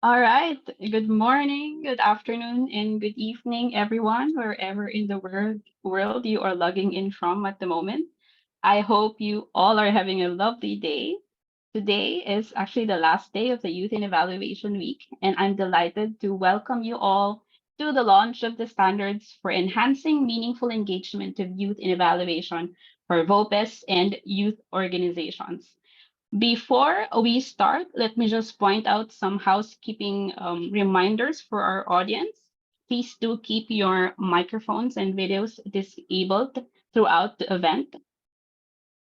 All right. Good morning, good afternoon, and good evening, everyone, wherever in the world you are logging in from at the moment. I hope you all are having a lovely day. Today is actually the last day of the Youth in Evaluation Week, and I'm delighted to welcome you all to the launch of the standards for enhancing meaningful engagement of youth in evaluation for VOPEs and youth organizations. Before we start, let me just point out some housekeeping reminders for our audience. Please do keep your microphones and videos disabled throughout the event.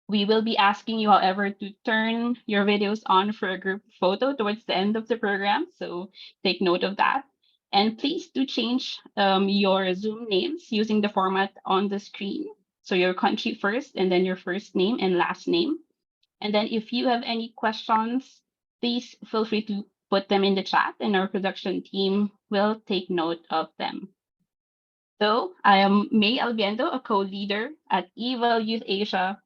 We will be asking you, however, to turn your videos on for a group photo towards the end of the program, so take note of that. And please do change your Zoom names using the format on the screen. So your country first, and then your first name and last name. And then if you have any questions, please feel free to put them in the chat and our production team will take note of them. So I am May Albiendo, a co-leader at Eval Youth Asia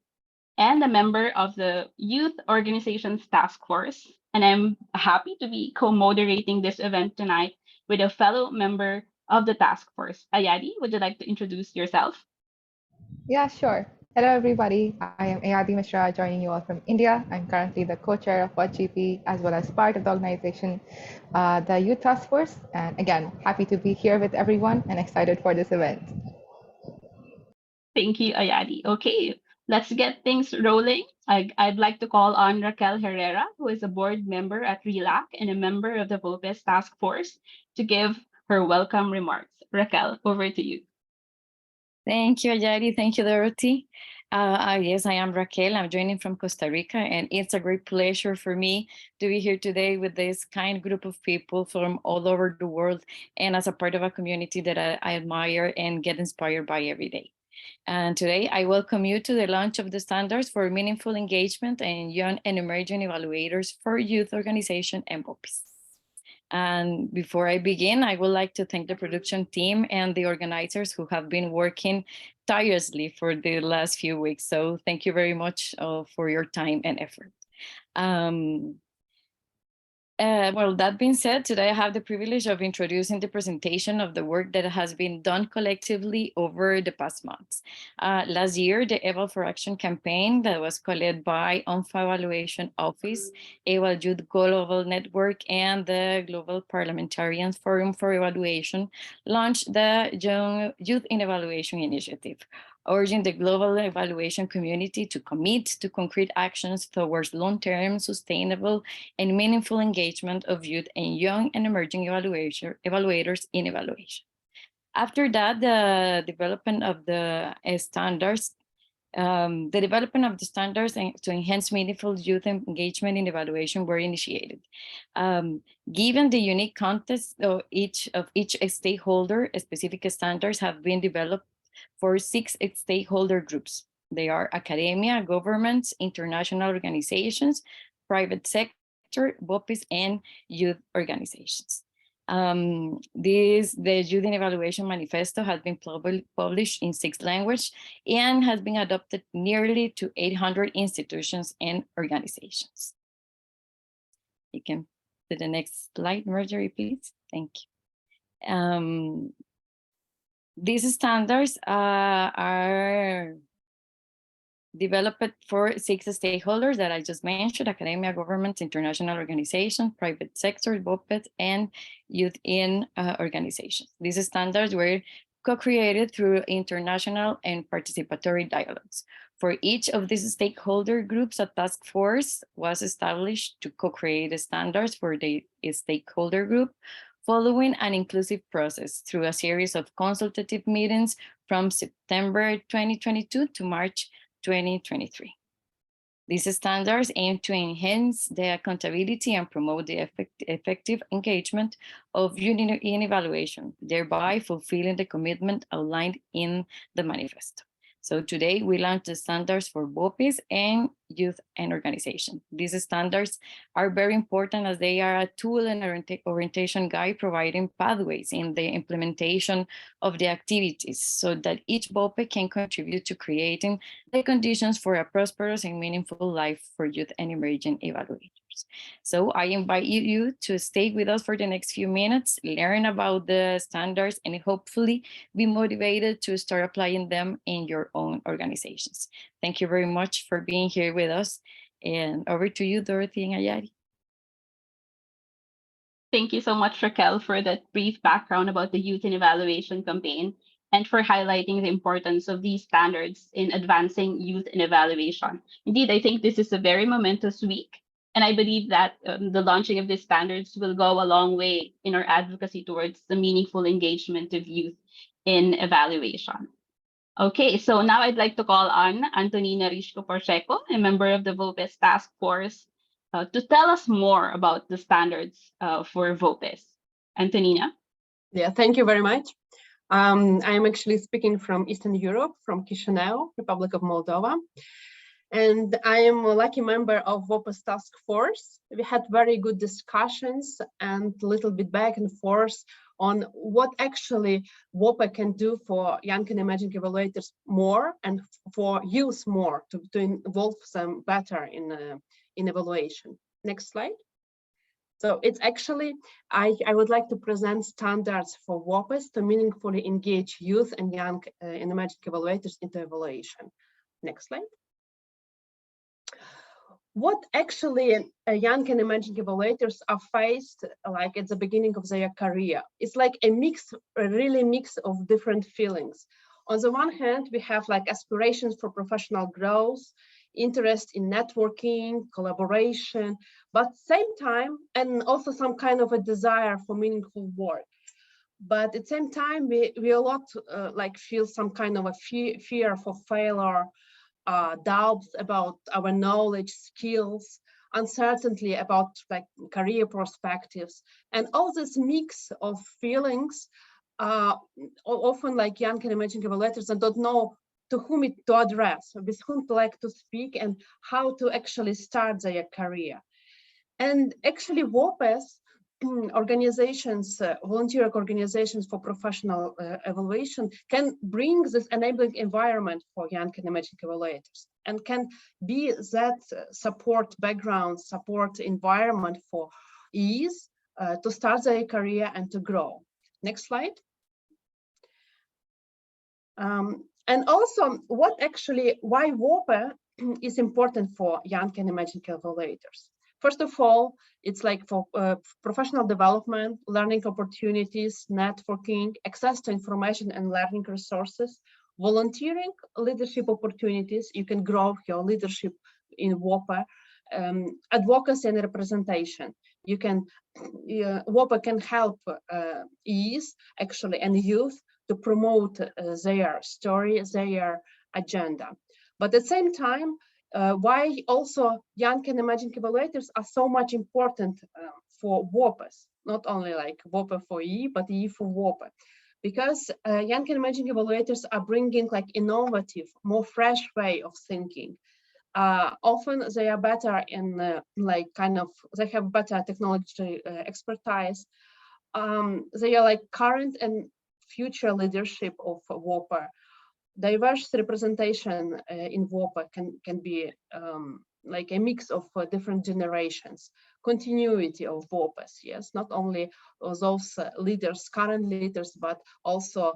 and a member of the Youth Organizations Task Force. And I'm happy to be co-moderating this event tonight with a fellow member of the task force. Ayadi, would you like to introduce yourself? Yeah, sure. Hello, everybody. I am Ayadi Mishra, joining you all from India. I'm currently the co-chair of WhatGP, as well as part of the organization, the Youth Task Force. And again, happy to be here with everyone and excited for this event. Thank you, Ayadi. Okay, let's get things rolling. I'd like to call on Raquel Herrera, who is a board member at RELAC and a member of the VOPES task force, to give her welcome remarks. Raquel, over to you. Thank you, Ayari. Thank you, Dorothy. Yes, I am Raquel. I'm joining from Costa Rica, and it's a great pleasure for me to be here today with this kind group of people from all over the world and as a part of a community that I admire and get inspired by every day. And today, I welcome you to the launch of the standards for meaningful engagement and young and emerging evaluators for youth organization and VOPEs. And before I begin, I would like to thank the production team and the organizers who have been working tirelessly for the last few weeks. So thank you very much for your time and effort. Well, that being said, today I have the privilege of introducing the presentation of the work that has been done collectively over the past months. Last year, the Eval for Action campaign that was co-led by ONFA Evaluation Office, Eval Youth Global Network, and the Global Parliamentarians Forum for Evaluation launched the Young Youth in Evaluation Initiative, urging the global evaluation community to commit to concrete actions towards long-term, sustainable, and meaningful engagement of youth and young and emerging evaluators in evaluation. After that, the development of the standards to enhance meaningful youth engagement in evaluation were initiated. Given the unique context of each stakeholder, specific standards have been developed for 6 stakeholder groups. They are academia, governments, international organizations, private sector, VOPEs, and youth organizations. The Youth in Evaluation Manifesto has been published in 6 languages and has been adopted nearly to 800 institutions and organizations. You can do the next slide, Marjorie, please. Thank you. These standards are developed for 6 stakeholders that I just mentioned: academia, government, international organizations, private sector, VOPEs, and youth in organizations. These standards were co-created through international and participatory dialogues. For each of these stakeholder groups, a task force was established to co-create the standards for the stakeholder group, following an inclusive process through a series of consultative meetings from September 2022 to March 2023. These standards aim to enhance the accountability and promote the effective engagement of youth in evaluation, thereby fulfilling the commitment outlined in the manifesto. So today we launched the standards for VOPEs and youth and organization. These standards are very important as they are a tool and orientation guide providing pathways in the implementation of the activities so that each VOPE can contribute to creating the conditions for a prosperous and meaningful life for youth and emerging evaluators. evaluators. So I invite you to stay with us for the next few minutes, learn about the standards, and hopefully be motivated to start applying them in your own organizations. Thank you very much for being here with us. And over to you, Dorothy and Ayari. Thank you so much, Raquel, for that brief background about the Youth in Evaluation campaign and for highlighting the importance of these standards in advancing youth in evaluation. Indeed, I think this is a very momentous week, and I believe that the launching of these standards will go a long way in our advocacy towards the meaningful engagement of youth in evaluation. Okay, so now I'd like to call on Antonina Risco Pacheco, a member of the VOPES task force, to tell us more about the standards for VOPES. Antonina? Yeah, thank you very much. I'm actually speaking from Eastern Europe, from Chisinau, Republic of Moldova. And I am a lucky member of VOPES task force. We had very good discussions and a little bit back and forth on what actually VOPE can do for young and emerging evaluators more and for youth more to involve them better in evaluation. Next slide. So it's actually, I would like to present standards for VOPEs to meaningfully engage youth and young and emerging evaluators into evaluation. Next slide. What actually young and emerging evaluators are faced like at the beginning of their career? It's like a really mix of different feelings. On the one hand, we have like aspirations for professional growth, interest in networking, collaboration, but same time, and also some kind of a desire for meaningful work. But at the same time, we a lot like feel some kind of a fear for failure, doubts about our knowledge, skills, uncertainty about like career perspectives, and all this mix of feelings often like young and emerging evaluators and don't know to whom to address, with whom to like to speak, and how to actually start their career. And actually, VOPEs organizations, volunteer organizations for professional evaluation can bring this enabling environment for young and emerging evaluators and can be that support background, support environment for ease to start their career and to grow. Next slide. And also why VOPE is important for young and emerging evaluators. First of all, it's like for professional development, learning opportunities, networking, access to information and learning resources, volunteering, leadership opportunities. You can grow your leadership in VOPE, advocacy and representation. You can, VOPE can help ease actually and youth to promote their story, their agenda. But at the same time, why also young and emerging evaluators are so much important for VOPEs, not only like VOPE for EE, but EE for VOPE, because young and emerging evaluators are bringing like innovative, more fresh way of thinking. Often they are better in like kind of, they have better technology expertise. They are like current and future leadership of VOPE. Diverse representation in VOPE can be like a mix of different generations. Continuity of VOPEs, yes, not only those leaders, current leaders, but also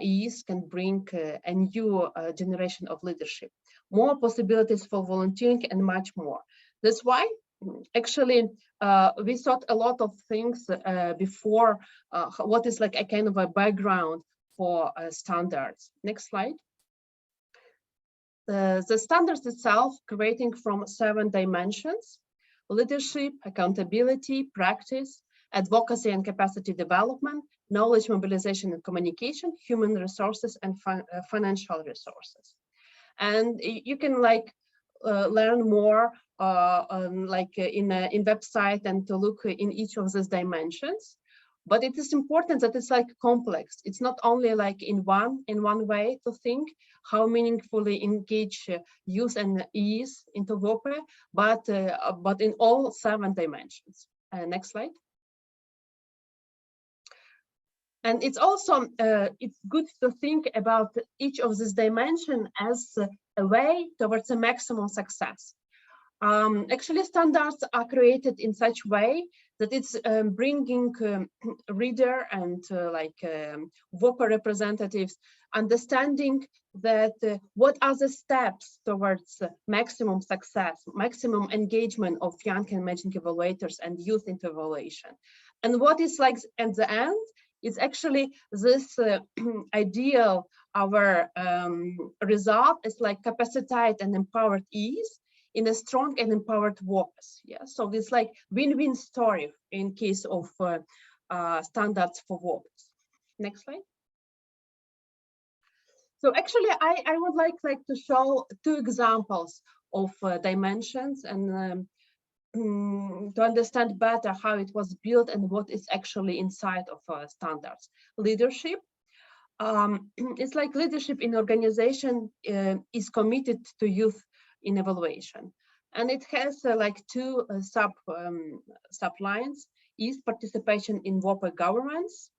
EEs can bring a new generation of leadership. More possibilities for volunteering and much more. That's why actually we thought a lot of things before what is like a kind of a background for standards. Next slide. The standards itself creating from 7 dimensions: leadership, accountability, practice, advocacy and capacity development, knowledge mobilization and communication, human resources, and financial resources. And you can like learn more like in website and to look in each of these dimensions. But it is important that it's like complex. It's not only like in one way to think how meaningfully engage youth and EEs into VOPE, but in all 7 dimensions. Next slide. And it's also it's good to think about each of these dimensions as a way towards a maximum success. Actually, standards are created in such way that it's bringing reader and VOPA representatives understanding that what are the steps towards maximum success, maximum engagement of young and emerging evaluators and youth into evaluation. And what is like at the end is actually this ideal, our result is like capacitated and empowered ease in a strong and empowered VOPEs. Yeah, so it's like win-win story in case of standards for VOPEs. Next slide. So actually, I would like to show two examples of dimensions and to understand better how it was built and what is actually inside of standards. Leadership. It's like leadership in organization is committed to youth in evaluation, and it has like two sublines: is participation in VOPA governance.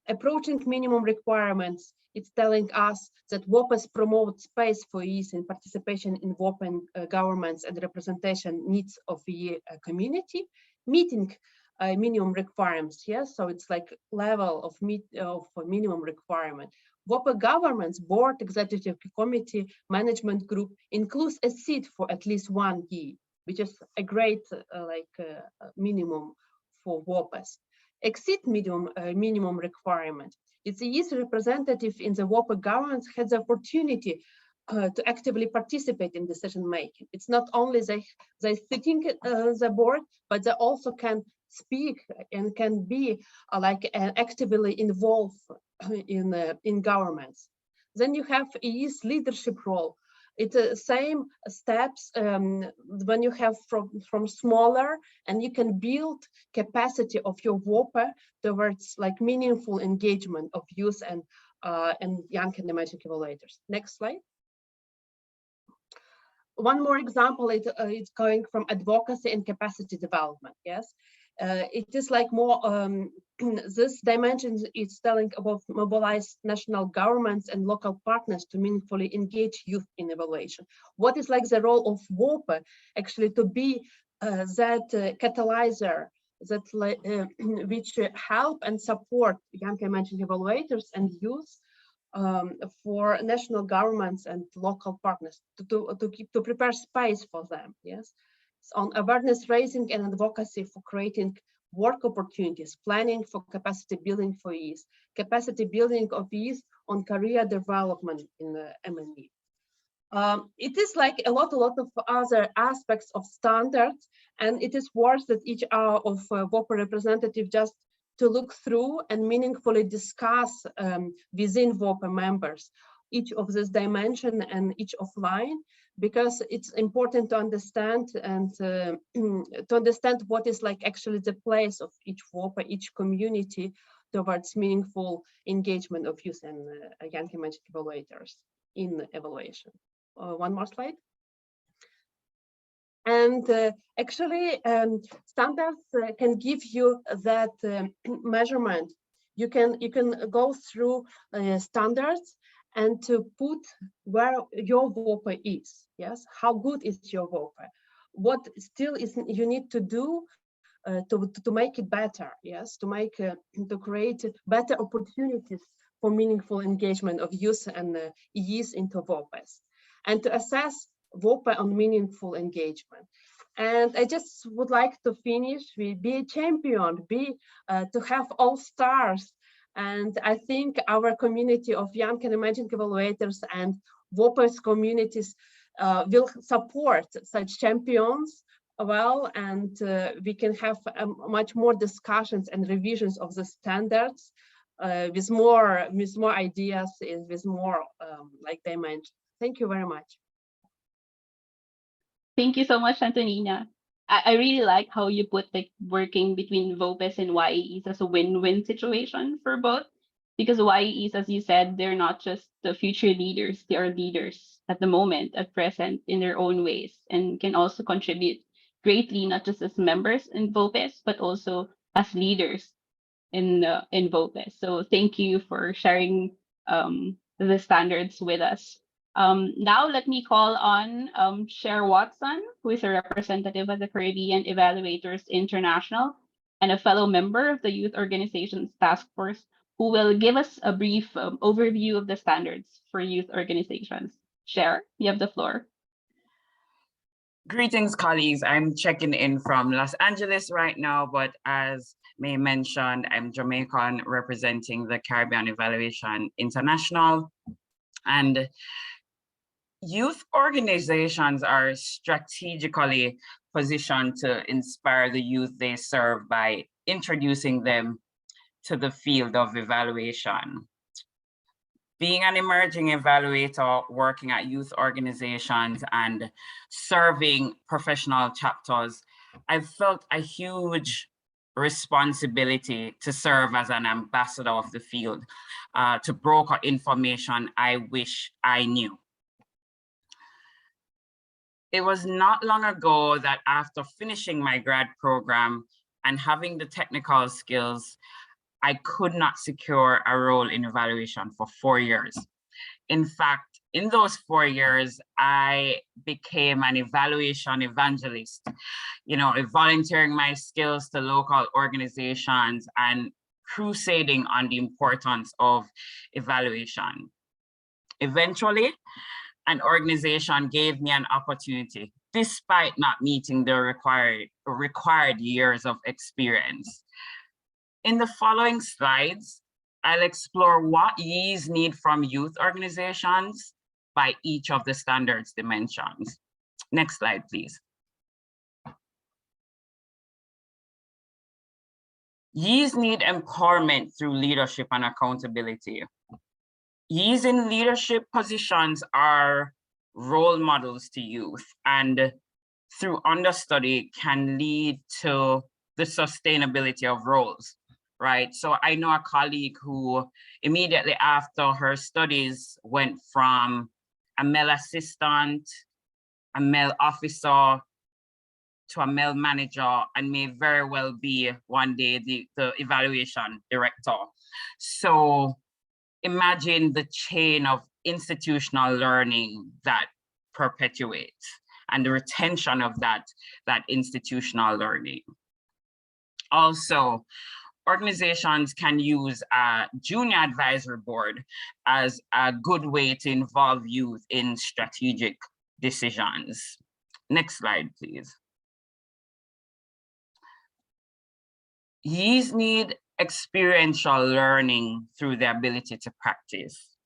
Approaching minimum requirements, it's telling us that VOPAs promote space for ease and participation in VOPA governments and representation needs of the community. Meeting minimum requirements, yes, so it's like level of minimum requirement. VOPA governments, board, executive committee, management group includes a seat for at least 1 year, which is a great minimum for VOPAs. Exceed minimum requirement. It's a youth representative in the VOPA governance has the opportunity to actively participate in decision making. It's not only they sitting the board, but they also can speak and can be actively involved in governments. Then you have a youth leadership role. It's the same steps when you have from smaller, and you can build capacity of your VOPA towards like meaningful engagement of youth and young and emerging evaluators. Next slide. One more example, it's going from advocacy and capacity development. Yes, it is like more this dimension is telling about mobilize national governments and local partners to meaningfully engage youth in evaluation. What is like the role of VOPA actually to be that catalyzer that which help and support young emerging evaluators and youth for national governments and local partners to prepare space for them. Yes, so on awareness raising and advocacy for creating work opportunities, planning for capacity building for youth, capacity building of youth on career development in the MNE. It is like a lot of other aspects of standards, and it is worth that each hour of VOPA representative just to look through and meaningfully discuss within VOPA members each of this dimension and each offline, because it's important to understand and to understand what is like actually the place of each VOPA, each community towards meaningful engagement of youth and young emerging evaluators in evaluation. One more slide. And actually, standards can give you that measurement. You can go through standards and to put where your VOPA is. Yes, how good is your VOPA? What still is you need to do to make it better? Yes, to make to create better opportunities for meaningful engagement of youth and youth into VOPAs, and to assess VOPA on meaningful engagement. And I just would like to finish with be a champion, to have all stars. And I think our community of young and emerging evaluators and VOPAs communities will support such champions well, and we can have much more discussions and revisions of the standards with more ideas and with more like dimensions. Thank you very much. Thank you so much, Antonina. I really like how you put like working between VOPEs and YEs as a win-win situation for both. Because YEs, as you said, they're not just the future leaders, they are leaders at the moment, at present, in their own ways, and can also contribute greatly, not just as members in VOPEs, but also as leaders in VOPEs. So thank you for sharing the standards with us. Now let me call on Cher Watson, who is a representative of the Caribbean Evaluators International and a fellow member of the Youth Organizations Task Force, who will give us a brief overview of the standards for youth organizations. Cher, you have the floor. Greetings, colleagues. I'm checking in from Los Angeles right now, but as May mentioned, I'm Jamaican representing the Caribbean Evaluation International. And youth organizations are strategically positioned to inspire the youth they serve by introducing them to the field of evaluation. Being an emerging evaluator working at youth organizations and serving professional chapters, I've felt a huge responsibility to serve as an ambassador of the field, to broker information I wish I knew. It was not long ago that after finishing my grad program and having the technical skills, I could not secure a role in evaluation for 4 years. In fact, in those 4 years, I became an evaluation evangelist, volunteering my skills to local organizations and crusading on the importance of evaluation. Eventually, an organization gave me an opportunity, despite not meeting the required years of experience. In the following slides, I'll explore what YEEs need from youth organizations by each of the standards dimensions. Next slide, please. YEEs need empowerment through leadership and accountability. YEEs in leadership positions are role models to youth, and through understudy can lead to the sustainability of roles. Right, so I know a colleague who immediately after her studies went from a male assistant, a male officer, to a male manager, and may very well be one day the evaluation director. So imagine the chain of institutional learning that perpetuates and the retention of that institutional learning. Also, organizations can use a junior advisory board as a good way to involve youth in strategic decisions. Next slide, please. YEEs need experiential learning through the ability to practice.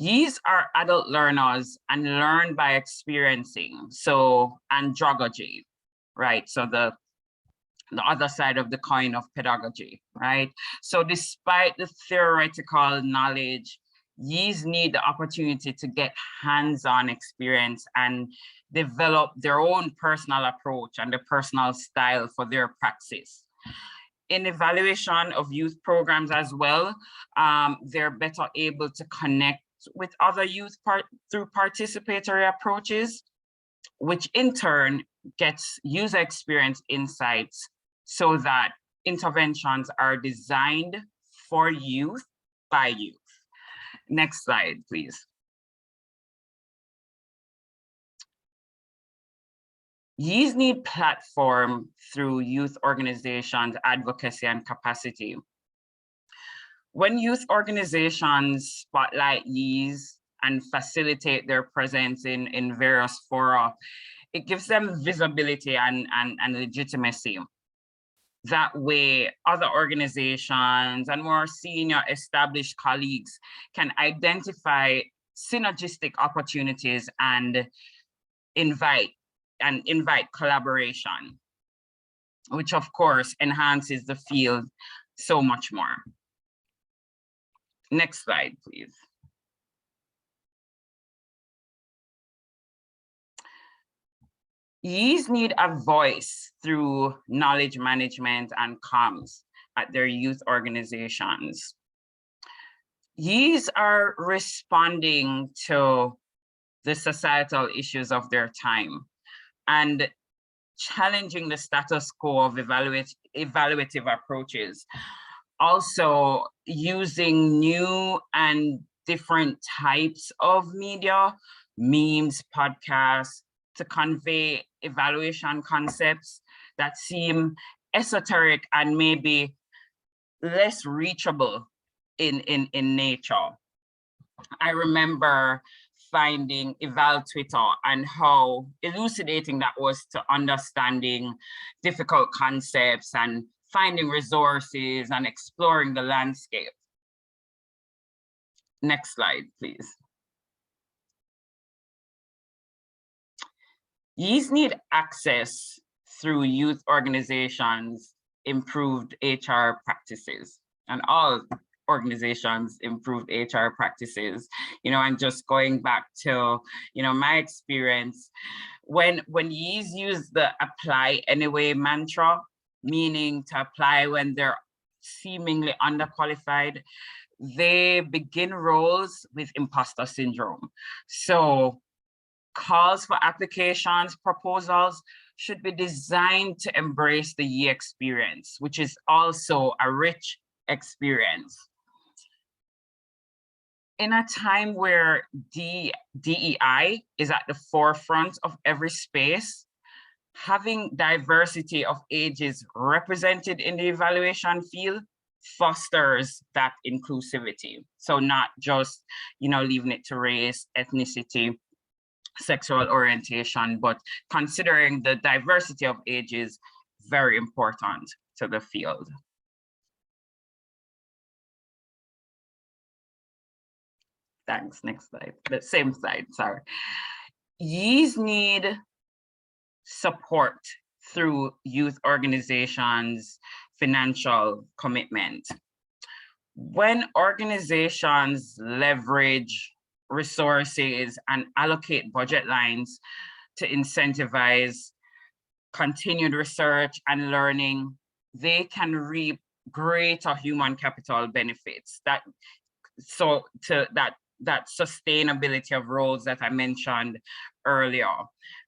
YEEs are adult learners and learn by experiencing, so andragogy, right? So the other side of the coin of pedagogy, right? So despite the theoretical knowledge, YEEs need the opportunity to get hands-on experience and develop their own personal approach and the personal style for their praxis. In evaluation of youth programs as well, they're better able to connect with other youth through participatory approaches, which in turn gets user experience insights so that interventions are designed for youth by youth. Next slide, please. YEEs need platform through youth organizations, advocacy, and capacity. When youth organizations spotlight YEEs and facilitate their presence in various fora, it gives them visibility and legitimacy. That way, other organizations and more senior established colleagues can identify synergistic opportunities and invite collaboration, which of course enhances the field so much more. Next slide, please. YEEs need a voice through knowledge management and comms at their youth organizations. YEEs are responding to the societal issues of their time and challenging the status quo of evaluative approaches. Also using new and different types of media, memes, podcasts, to convey evaluation concepts that seem esoteric and maybe less reachable in nature. I remember finding Eval Twitter and how elucidating that was to understanding difficult concepts and finding resources and exploring the landscape. Next slide, please. Youth need access through youth organizations, improved HR practices, and all organizations improved HR practices, and just going back to, my experience, when youth use the apply anyway mantra, meaning to apply when they're seemingly underqualified, they begin roles with imposter syndrome. So calls for applications, proposals should be designed to embrace the YE experience, which is also a rich experience. In a time where DEI is at the forefront of every space, having diversity of ages represented in the evaluation field fosters that inclusivity. So not just, leaving it to race, ethnicity, sexual orientation, but considering the diversity of ages, very important to the field. Thanks, next slide, the same slide, sorry. Youth need support through youth organizations' financial commitment. When organizations leverage resources and allocate budget lines to incentivize continued research and learning, they can reap greater human capital benefits. That sustainability of roles that I mentioned earlier,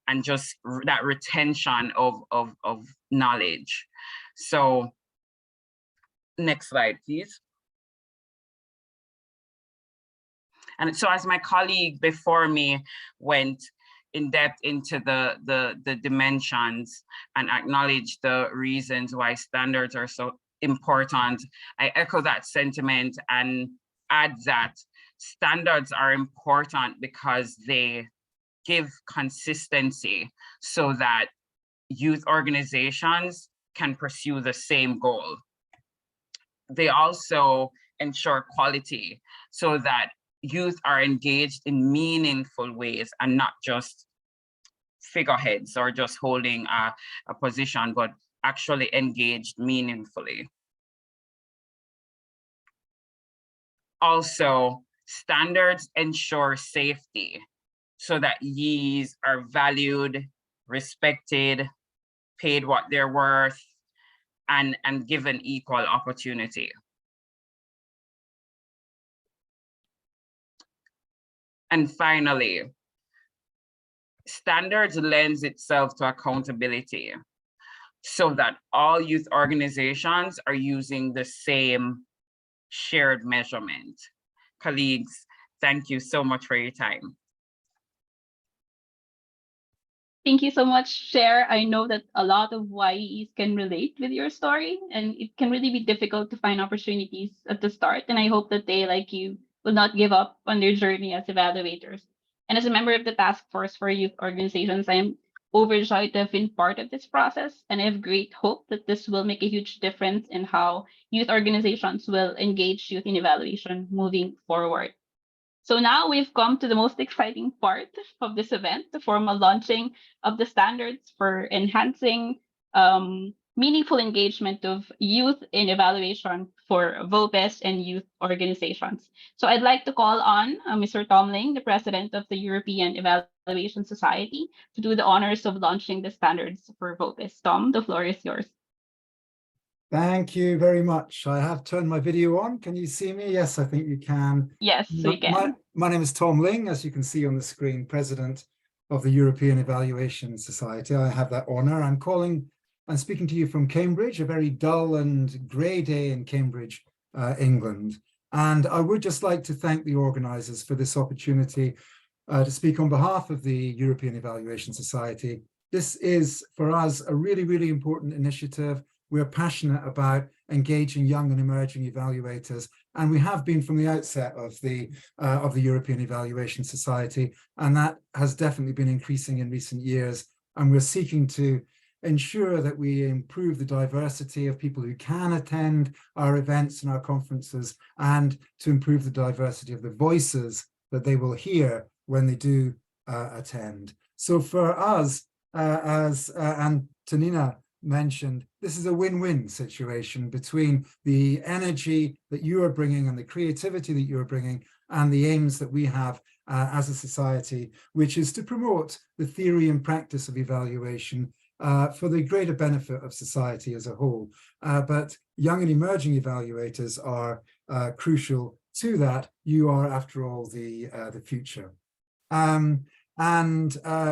and just that retention of knowledge. So next slide, please. And so as my colleague before me went in depth into the dimensions and acknowledged the reasons why standards are so important, I echo that sentiment and add that standards are important because they give consistency so that youth organizations can pursue the same goal. They also ensure quality so that youth are engaged in meaningful ways and not just figureheads or just holding a position, but actually engaged meaningfully. Also, standards ensure safety so that youths are valued, respected, paid what they're worth, and given equal opportunity. And finally, standards lends itself to accountability so that all youth organizations are using the same shared measurement. Colleagues, thank you so much for your time. Thank you so much, Cher. I know that a lot of YEs can relate with your story, and it can really be difficult to find opportunities at the start. And I hope that they, like you, will not give up on their journey as evaluators. And as a member of the task force for youth organizations, I am overjoyed to have been part of this process. And I have great hope that this will make a huge difference in how youth organizations will engage youth in evaluation moving forward. So now we've come to the most exciting part of this event, the formal launching of the standards for enhancing meaningful engagement of youth in evaluation for VOPEs and youth organizations. So I'd like to call on Mr. Tom Ling, the president of the European Evaluation Society, to do the honors of launching the standards for VOPEs. Tom, the floor is yours. Thank you very much. I have turned my video on. Can you see me? Yes, I think you can. Yes, we can. My name is Tom Ling, as you can see on the screen, president of the European Evaluation Society. I have that honor. I'm speaking to you from Cambridge, a very dull and grey day in Cambridge, England. And I would just like to thank the organisers for this opportunity to speak on behalf of the European Evaluation Society. This is, for us, a really, really important initiative. We're passionate about engaging young and emerging evaluators, and we have been from the outset of the European Evaluation Society, and that has definitely been increasing in recent years. And we're seeking to ensure that we improve the diversity of people who can attend our events and our conferences, and to improve the diversity of the voices that they will hear when they do attend. So for us, as Antonina mentioned, this is a win-win situation between the energy that you are bringing and the creativity that you are bringing and the aims that we have as a society, which is to promote the theory and practice of evaluation for the greater benefit of society as a whole. But young and emerging evaluators are crucial to that. You are, after all, the future.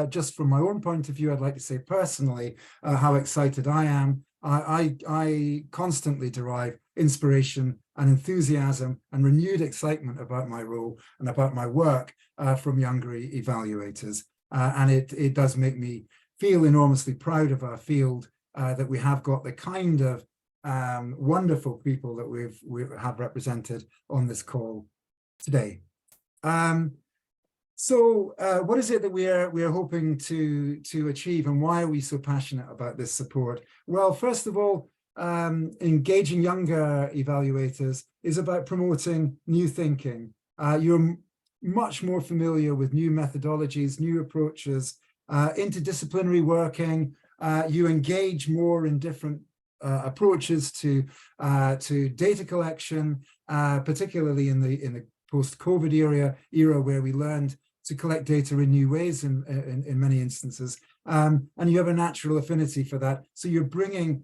Just from my own point of view, I'd like to say personally how excited I am. I constantly derive inspiration and enthusiasm and renewed excitement about my role and about my work from younger evaluators. And it does make me feel enormously proud of our field, that we have got the kind of wonderful people that we have represented on this call today. So what is it that we are hoping to achieve, and why are we so passionate about this support? Well, first of all, engaging younger evaluators is about promoting new thinking. You're much more familiar with new methodologies, new approaches, interdisciplinary working. You engage more in different approaches to data collection, particularly in the post-COVID era where we learned to collect data in new ways in many instances, and you have a natural affinity for that. So you're bringing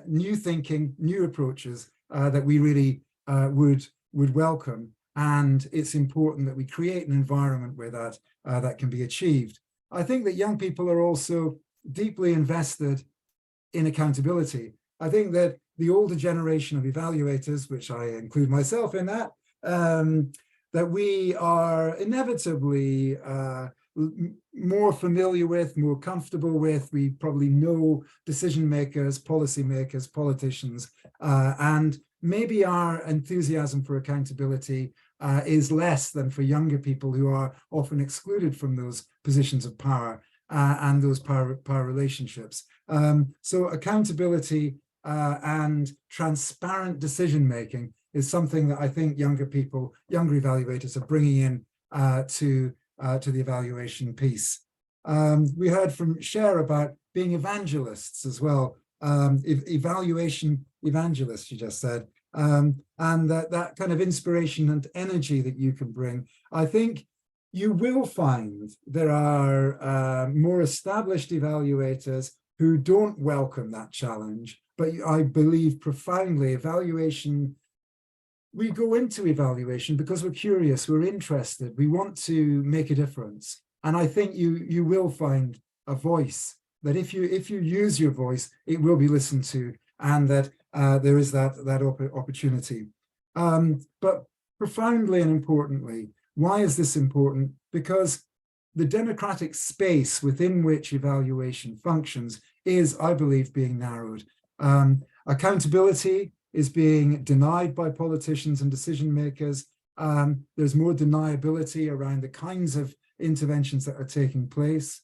new thinking, new approaches that we really would welcome, and it's important that we create an environment where that can be achieved. I think that young people are also deeply invested in accountability. I think that the older generation of evaluators, which I include myself in that, that we are inevitably more familiar with, more comfortable with. We probably know decision makers, policy makers, politicians, and maybe our enthusiasm for accountability is less than for younger people who are often excluded from those positions of power and those power relationships. So accountability and transparent decision making is something that I think younger evaluators are bringing in to the evaluation piece. We heard from Cher about being evangelists as well, evaluation evangelists, she just said, and that kind of inspiration and energy that you can bring. I think you will find there are more established evaluators who don't welcome that challenge, but I believe profoundly evaluation, we go into evaluation because we're curious, we're interested, we want to make a difference. And I think you will find a voice that if you use your voice, it will be listened to, and that there is that opportunity. But profoundly and importantly, why is this important? Because the democratic space within which evaluation functions is, I believe, being narrowed. Accountability is being denied by politicians and decision makers. There's more deniability around the kinds of interventions that are taking place.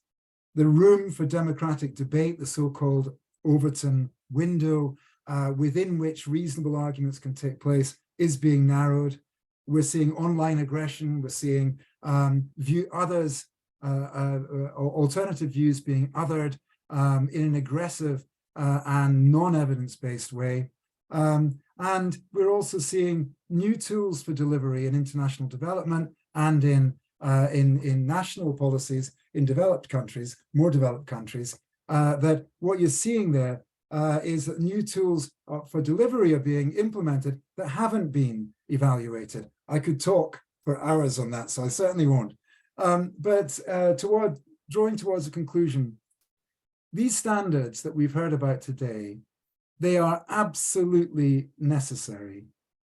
The room for democratic debate, the so-called Overton window, within which reasonable arguments can take place, is being narrowed. We're seeing online aggression. We're seeing alternative views being othered in an aggressive and non-evidence-based way. And we're also seeing new tools for delivery in international development and in national policies in developed countries, more developed countries, that what you're seeing there is that new tools for delivery are being implemented that haven't been evaluated. I could talk for hours on that, so I certainly won't. But drawing towards a conclusion, these standards that we've heard about today, they are absolutely necessary.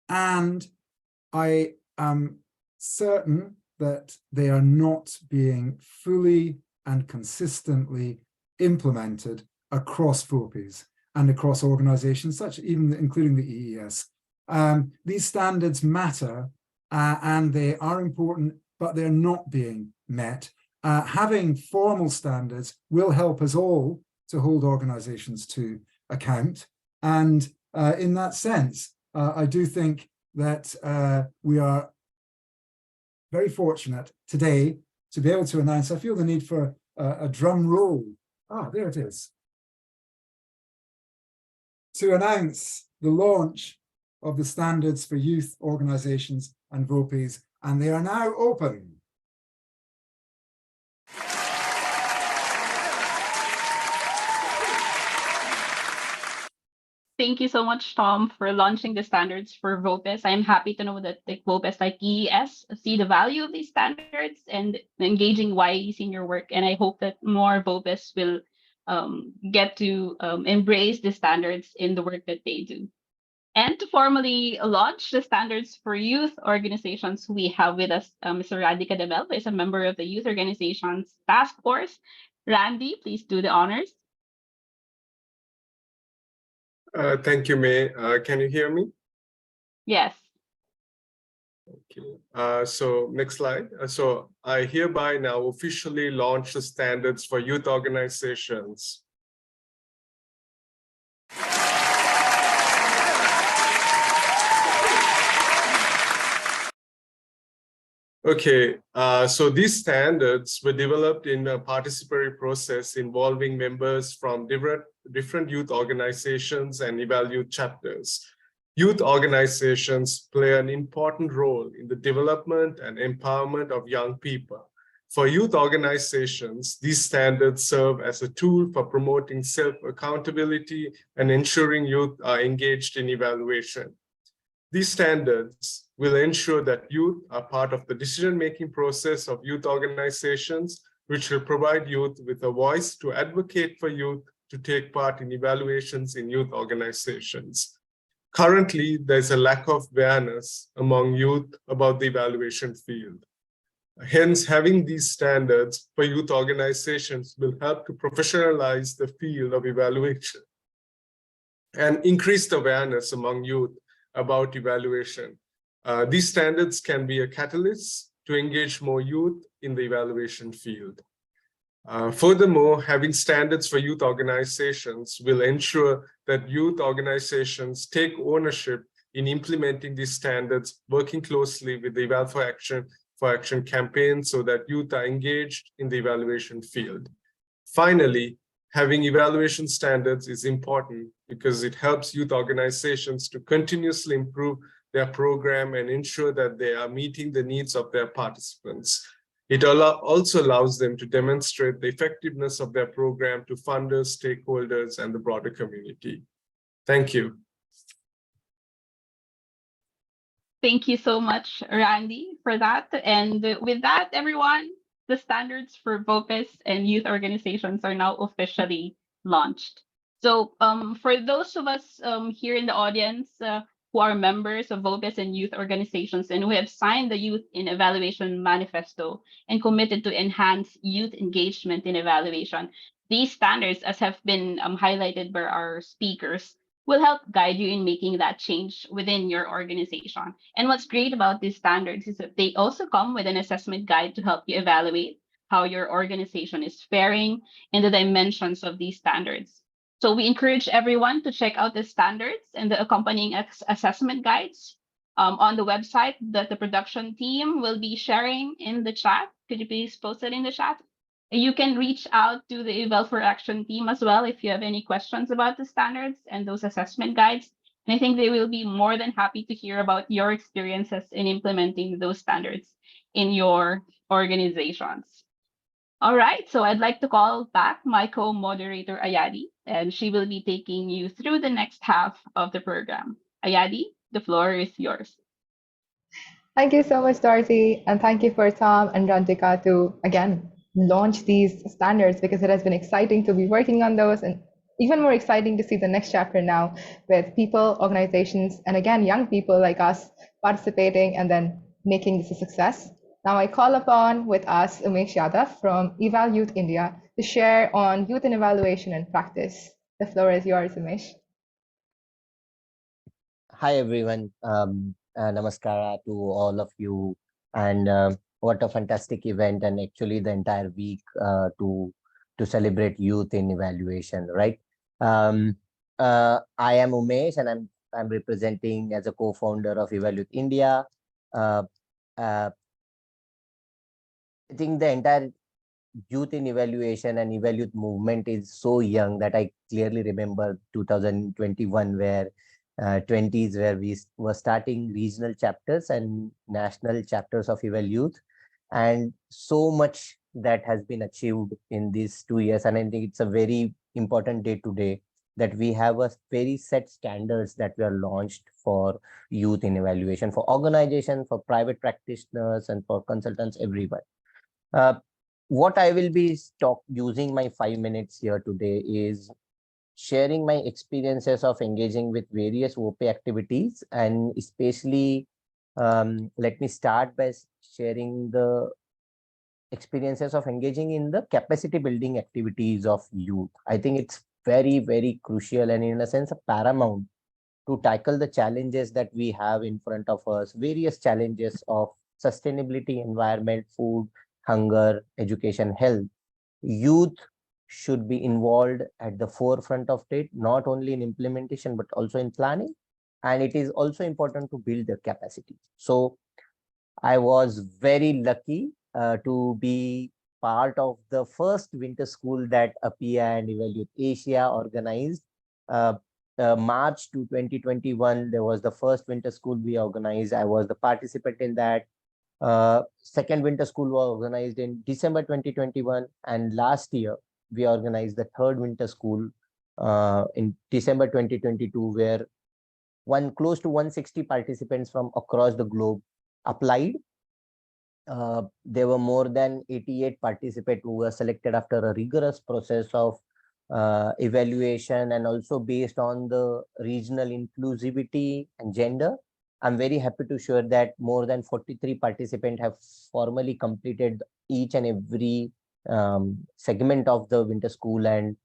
And I am certain that they are not being fully and consistently implemented across VOPEs and across organizations, such even including the EES. These standards matter and they are important, but they're not being met. Having formal standards will help us all to hold organizations to account. And in that sense, I do think that we are very fortunate today to be able to announce, I feel the need for a drum roll. Ah, there it is. To announce the launch of the standards for youth organizations and VOPEs, and they are now open. Thank you so much, Tom, for launching the standards for VOPEs. I'm happy to know that the VOPEs like EES see the value of these standards and engaging YEs in your work. And I hope that more VOPEs will get to embrace the standards in the work that they do. And to formally launch the standards for youth organizations, we have with us Mr. Randy Cadabel, who is a member of the Youth Organizations Task Force. Randy, please do the honors. Thank you, May. Can you hear me? Yes. Okay. So next slide. So I hereby now officially launch the standards for youth organizations. Okay, so these standards were developed in a participatory process involving members from different youth organizations and evaluate chapters. Youth organizations play an important role in the development and empowerment of young people. For youth organizations, these standards serve as a tool for promoting self-accountability and ensuring youth are engaged in evaluation. These standards will ensure that youth are part of the decision-making process of youth organizations, which will provide youth with a voice to advocate for youth to take part in evaluations in youth organizations. Currently, there's a lack of awareness among youth about the evaluation field. Hence, having these standards for youth organizations will help to professionalize the field of evaluation and increase the awareness among youth about evaluation. These standards can be a catalyst to engage more youth in the evaluation field. Furthermore, having standards for youth organizations will ensure that youth organizations take ownership in implementing these standards, working closely with the Eval for Action campaign so that youth are engaged in the evaluation field. Finally, having evaluation standards is important because it helps youth organizations to continuously improve their program and ensure that they are meeting the needs of their participants. It also allows them to demonstrate the effectiveness of their program to funders, stakeholders, and the broader community. Thank you. Thank you so much, Randy, for that. And with that, everyone, the standards for VOPEs and youth organizations are now officially launched. So for those of us here in the audience who are members of VOPEs and youth organizations and who have signed the Youth in Evaluation Manifesto and committed to enhance youth engagement in evaluation, these standards, as have been highlighted by our speakers, will help guide you in making that change within your organization. And what's great about these standards is that they also come with an assessment guide to help you evaluate how your organization is faring and the dimensions of these standards. So we encourage everyone to check out the standards and the accompanying assessment guides on the website that the production team will be sharing in the chat. Could you please post it in the chat? You can reach out to the Eval for Action team as well if you have any questions about the standards and those assessment guides. And I think they will be more than happy to hear about your experiences in implementing those standards in your organizations. All right, so I'd like to call back my co-moderator Ayadi, and she will be taking you through the next half of the program. Ayadi, the floor is yours. Thank you so much, Dorothy, and thank you for Tom and Rantika to, again, launch these standards because it has been exciting to be working on those and even more exciting to see the next chapter now with people, organizations, and again, young people like us participating, and then making this a success. Now I call upon with us Umesh Yadav from Eval Youth India to share on youth in evaluation and practice. The floor is yours, Umesh. Hi everyone. Namaskara to all of you. And what a fantastic event, and actually the entire week to celebrate youth in evaluation, right? I am Umesh, and I'm representing as a co-founder of Evaluate India. Uh, uh, I think the entire youth in evaluation and evaluate movement is so young that I clearly remember 2021, where 20s, where we were starting regional chapters and national chapters of eval youth, and so much that has been achieved in these 2 years. And I think it's a very important day today that we have a very set standards that were launched for youth in evaluation, for organization, for private practitioners, and for consultants, everyone. What I will be using my 5 minutes here today is sharing my experiences of engaging with various VOPE activities, and especially let me start by sharing the experiences of engaging in the capacity building activities of youth. I think it's very, very crucial and in a sense a paramount to tackle the challenges that we have in front of us, various challenges of sustainability, environment, food, hunger, education, health. Youth should be involved at the forefront of it, not only in implementation, but also in planning. And it is also important to build their capacity. So I was very lucky to be part of the first winter school that APIA and Evaluate Asia organized. March to 2021, there was the first winter school we organized. I was the participant in that. Second winter school was organized in December 2021, and last year we organized the third winter school in December 2022, where close to 160 participants from across the globe applied. There were more than 88 participants who were selected after a rigorous process of evaluation, and also based on the regional inclusivity and gender. I'm very happy to share that more than 43 participants have formally completed each and every segment of the winter school. And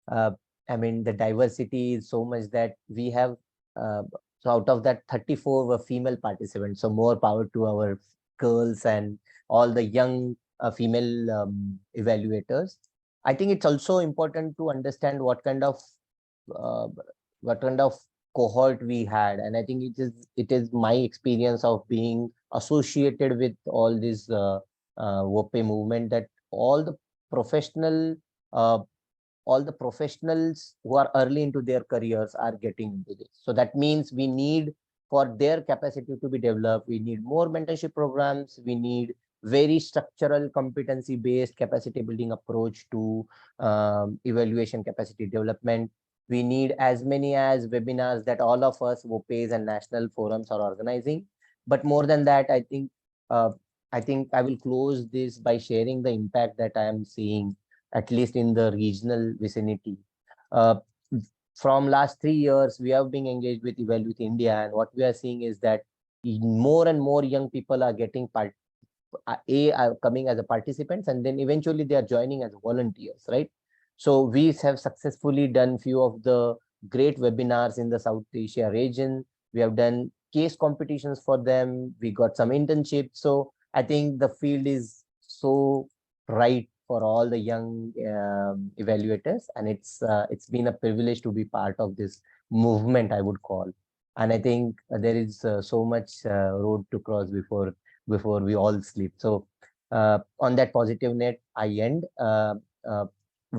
I mean, the diversity is so much that we have, so out of that 34 were female participants. So more power to our girls and all the young female evaluators. I think it's also important to understand what kind of uh, cohort we had, and I think it is my experience of being associated with all this VOPE movement, that professional uh, all the professionals who are early into their careers are getting into this. So that means we need, for their capacity to be developed, we need more mentorship programs. We need very structural competency based capacity building approach to evaluation capacity development. We need as many as webinars that all of us VOPEs and national forums are organizing. But more than that, uh, I think I will close this by sharing the impact that I am seeing, at least in the regional vicinity. Uh, from last 3 years, we have been engaged with Evaluate India, and what we are seeing is that more and more young people are getting are coming as a participants, and then eventually they are joining as volunteers, right? So we have successfully done few of the great webinars in the South Asia region. We have done case competitions for them. We got some internships. So I think the field is so right for all the young evaluators, and it's been a privilege to be part of this movement, I would call. And I think there is so much road to cross before we all sleep. So on that positive note, I end. Uh,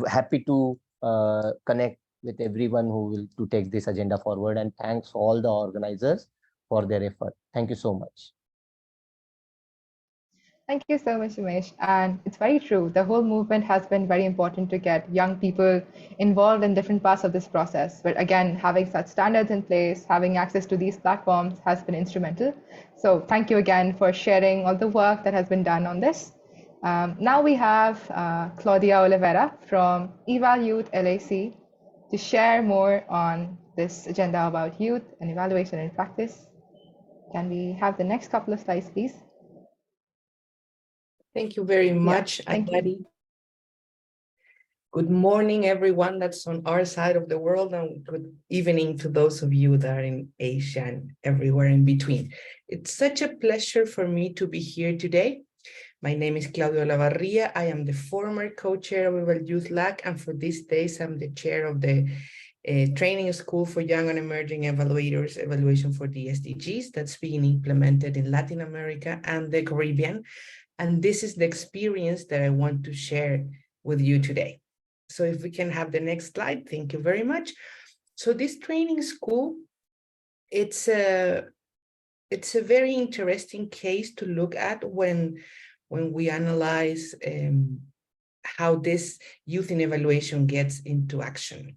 Happy to connect with everyone who will to take this agenda forward, and thanks all the organizers for their effort. Thank you so much. Thank you so much, Umesh. And it's very true. The whole movement has been very important to get young people involved in different parts of this process. But again, having such standards in place, having access to these platforms has been instrumental. So thank you again for sharing all the work that has been done on this. Now we have Claudia Oliveira from Eval Youth LAC to share more on this agenda about youth and evaluation and practice. Can we have the next couple of slides, please? Thank you very much, thank you. Ayari. Good morning, everyone that's on our side of the world, and good evening to those of you that are in Asia and everywhere in between. It's such a pleasure for me to be here today. My name is Claudio Lavarria. I am the former co-chair of Eval Youth LAC, and for these days, I'm the chair of the training school for young and emerging evaluators, evaluation for the SDGs, that's being implemented in Latin America and the Caribbean. And this is the experience that I want to share with you today. So if we can have the next slide, thank you very much. So this training school, it's a very interesting case to look at when we analyze how this youth in evaluation gets into action.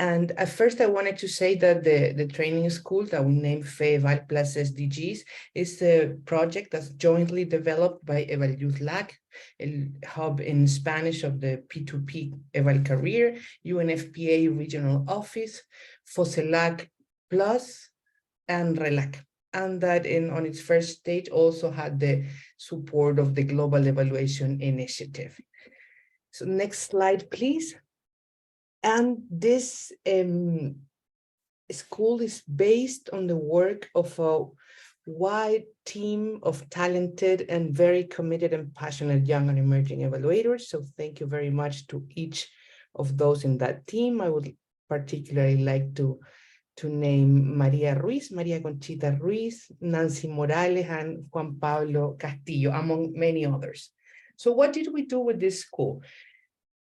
And at first, I wanted to say that the training school that we named FEVAL plus SDGs is a project that's jointly developed by Eval Youth LAC, a hub in Spanish of the P2P Eval Career, UNFPA Regional Office, FOSELAC Plus, and RELAC. And that on its first stage also had the support of the Global Evaluation Initiative. So next slide, please. And this school is based on the work of a wide team of talented and very committed and passionate young and emerging evaluators. So thank you very much to each of those in that team. I would particularly like to name Maria Ruiz, Maria Conchita Ruiz, Nancy Morales, and Juan Pablo Castillo, among many others. So what did we do with this school?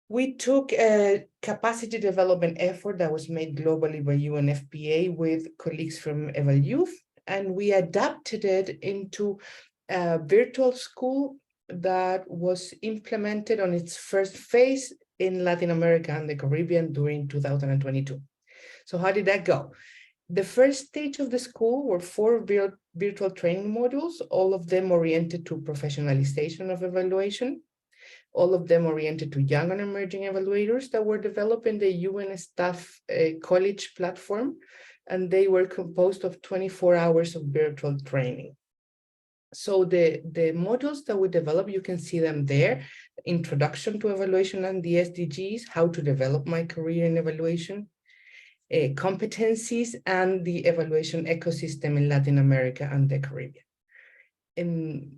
We took a capacity development effort that was made globally by UNFPA with colleagues from Eval Youth, and we adapted it into a virtual school that was implemented on its first phase in Latin America and the Caribbean during 2022. So how did that go? The first stage of the school were 4 virtual training modules, all of them oriented to professionalization of evaluation, all of them oriented to young and emerging evaluators that were developed in the UN Staff College platform, and they were composed of 24 hours of virtual training. So the modules that we developed, you can see them there: Introduction to Evaluation and the SDGs, How to Develop My Career in Evaluation, Competencies, and the Evaluation Ecosystem in Latin America and the Caribbean.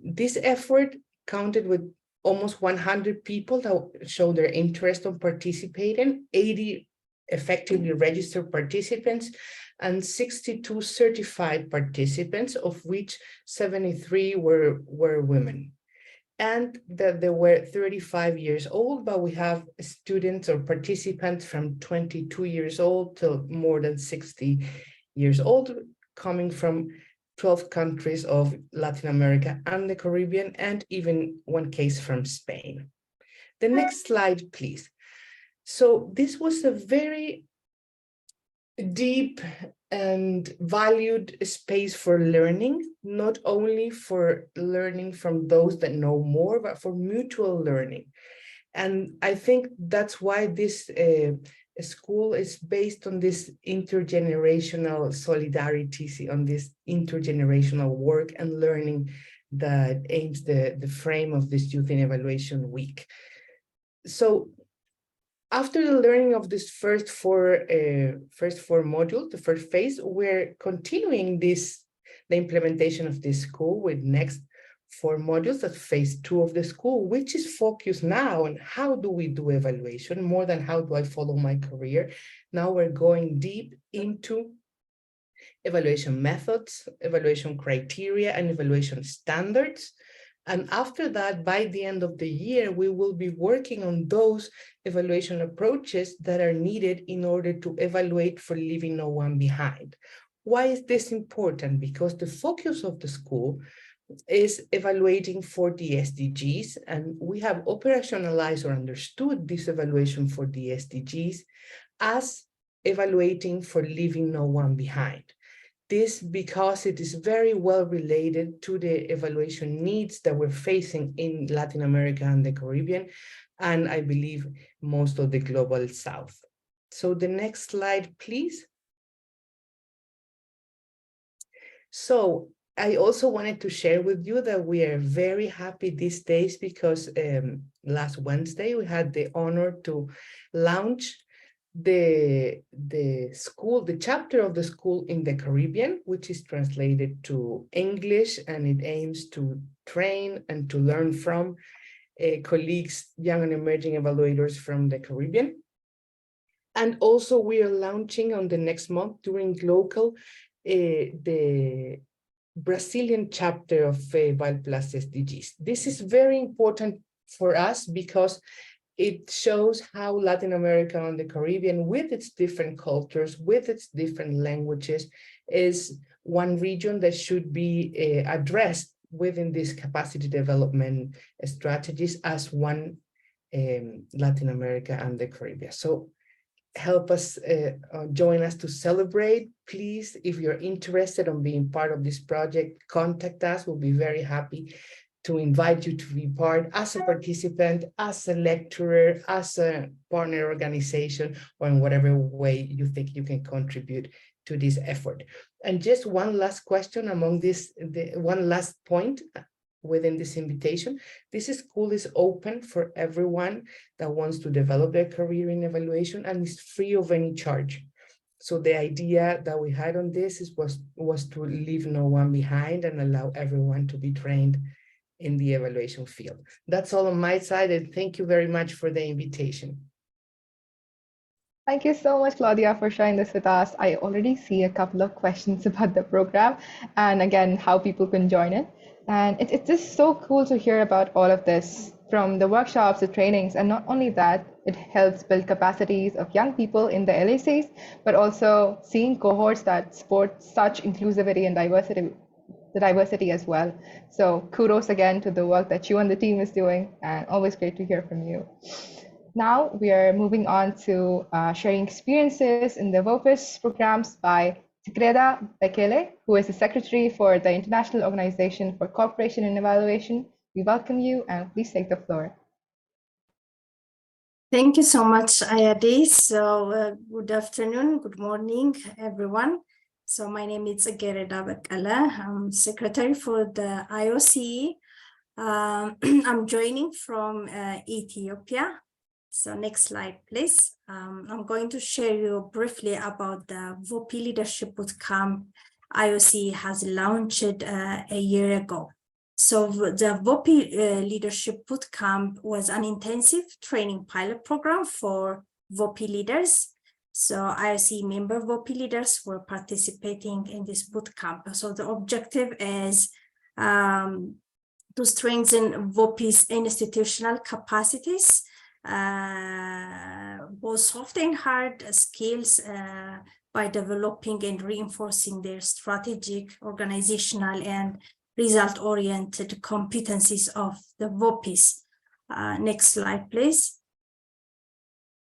This effort counted with almost 100 people that showed their interest in participating, 80 effectively registered participants, and 62 certified participants, of which 73 were women. And that they were 35 years old, but we have students or participants from 22 years old to more than 60 years old, coming from 12 countries of Latin America and the Caribbean, and even one case from Spain. The next slide, please. So this was a very deep and valued space for learning, not only for learning from those that know more, but for mutual learning. And I think that's why this school is based on this intergenerational solidarity, on this intergenerational work and learning that aims the frame of this Youth in Evaluation Week. So after the learning of this first four modules, the first phase, we're continuing the implementation of this school with next 4 modules. That's phase 2 of the school, which is focused now on how do we do evaluation more than how do I follow my career. Now we're going deep into evaluation methods, evaluation criteria, and evaluation standards. And after that, by the end of the year, we will be working on those evaluation approaches that are needed in order to evaluate for leaving no one behind. Why is this important? Because the focus of the school is evaluating for the SDGs, and we have operationalized or understood this evaluation for the SDGs as evaluating for leaving no one behind. This because it is very well related to the evaluation needs that we're facing in Latin America and the Caribbean, and I believe most of the global South. So the next slide, please. So I also wanted to share with you that we are very happy these days because last Wednesday we had the honor to launch the school, the chapter of the school in the Caribbean, which is translated to English, and it aims to train and to learn from colleagues, young and emerging evaluators from the Caribbean. And also we are launching on the next month during local the Brazilian chapter of VOPEs SDGs. This is very important for us because it shows how Latin America and the Caribbean, with its different cultures, with its different languages, is one region that should be addressed within these capacity development strategies as one Latin America and the Caribbean. So help us, join us to celebrate. Please, if you're interested in being part of this project, contact us. We'll be very happy to invite you to be part as a participant, as a lecturer, as a partner organization, or in whatever way you think you can contribute to this effort. And just one last question among this, one last point within this invitation. This school is open for everyone that wants to develop their career in evaluation, and is free of any charge. So the idea that we had on this was to leave no one behind and allow everyone to be trained in the evaluation field. That's all on my side, and thank you very much for the invitation. Thank you so much, Claudia, for sharing this with us. I already see a couple of questions about the program and again, how people can join it. And it's just so cool to hear about all of this, from the workshops, the trainings, and not only that, it helps build capacities of young people in the LACs, but also seeing cohorts that support such inclusivity and diversity as well. So kudos again to the work that you and the team is doing, and always great to hear from you. Now we are moving on to sharing experiences in the VOPEs programs by Tigreda Bekele, who is the Secretary for the International Organization for Cooperation and Evaluation. We welcome you, and please take the floor. Thank you so much, Ayadi. So good afternoon, good morning, everyone. So my name is Gereda Bekele. I'm Secretary for the IOC. I'm joining from Ethiopia. So next slide, please. I'm going to share you briefly about the VOPE Leadership Bootcamp IOC has launched a year ago. So the VOPE Leadership Bootcamp was an intensive training pilot program for VOPE leaders. So IOC member VOPE leaders were participating in this bootcamp. So the objective is to strengthen VOPE's institutional capacities, both soft and hard skills, by developing and reinforcing their strategic, organizational, and result-oriented competencies of the VOPEs. Next slide, please.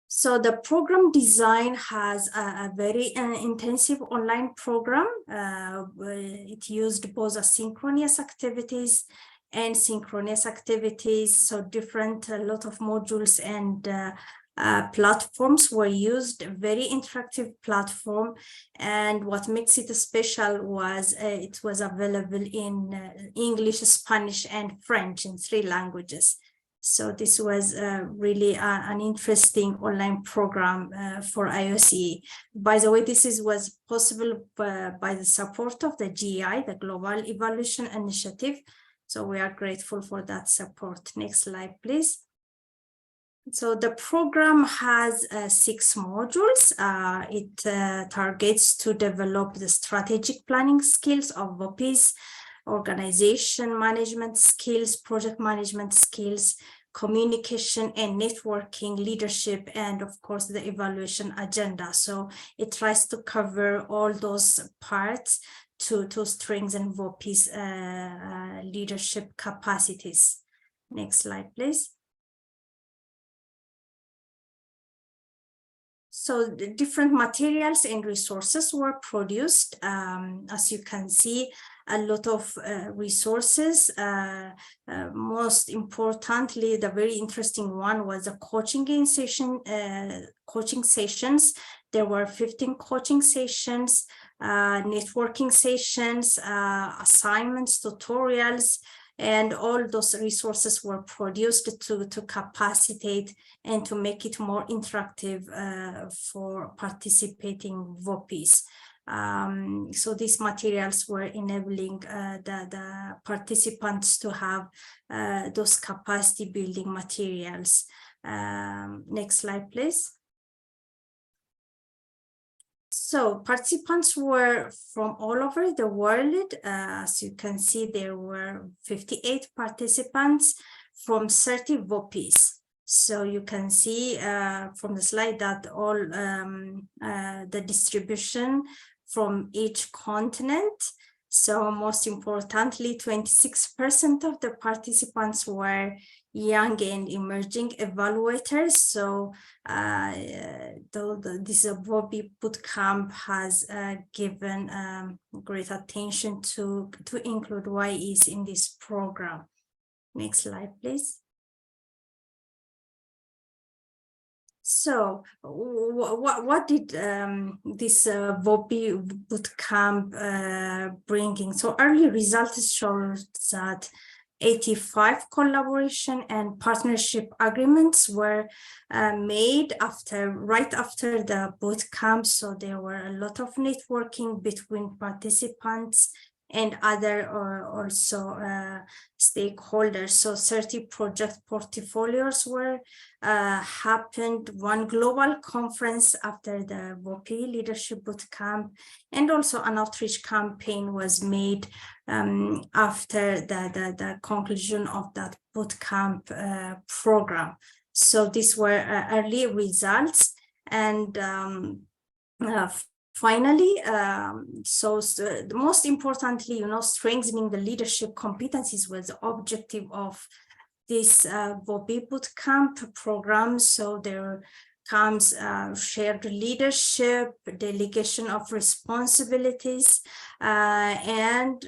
So the program design has a very intensive online program. It used both asynchronous activities and synchronous activities. So a lot of modules and platforms were used, very interactive platform. And what makes it special was it was available in English, Spanish, and French, in 3 languages. So this was really an interesting online program for IOC. By the way, this was possible by the support of the GEI, the Global Evaluation Initiative. So we are grateful for that support. Next slide, please. So the program has 6 modules. It targets to develop the strategic planning skills of VOPEs, organization management skills, project management skills, communication and networking, leadership, and of course the evaluation agenda. So it tries to cover all those parts to strengthen VOPE's leadership capacities. Next slide, please. So the different materials and resources were produced. As you can see, a lot of resources. Most importantly, the very interesting one was the coaching sessions. There were 15 coaching sessions networking sessions, assignments, tutorials, and all those resources were produced to capacitate and to make it more interactive for participating VOPEs. So these materials were enabling the participants to have those capacity building materials. Next slide, please. So participants were from all over the world. As you can see, there were 58 participants from 30 VOPEs. So you can see from the slide that all the distribution from each continent. So most importantly, 26% of the participants were young and emerging evaluators. So this VOPE bootcamp has given great attention to include YEs in this program. Next slide, please. So what did this VOPE bootcamp bringing? So early results show that 85 collaboration and partnership agreements were made right after the bootcamp. So there were a lot of networking between participants and other also stakeholders. So 30 project portfolios were happened, one global conference after the VOPE Leadership Bootcamp, and also an outreach campaign was made after the conclusion of that bootcamp program. So these were early results, and finally, most importantly, strengthening the leadership competencies was the objective of this VOPE bootcamp program. So there comes shared leadership, delegation of responsibilities, and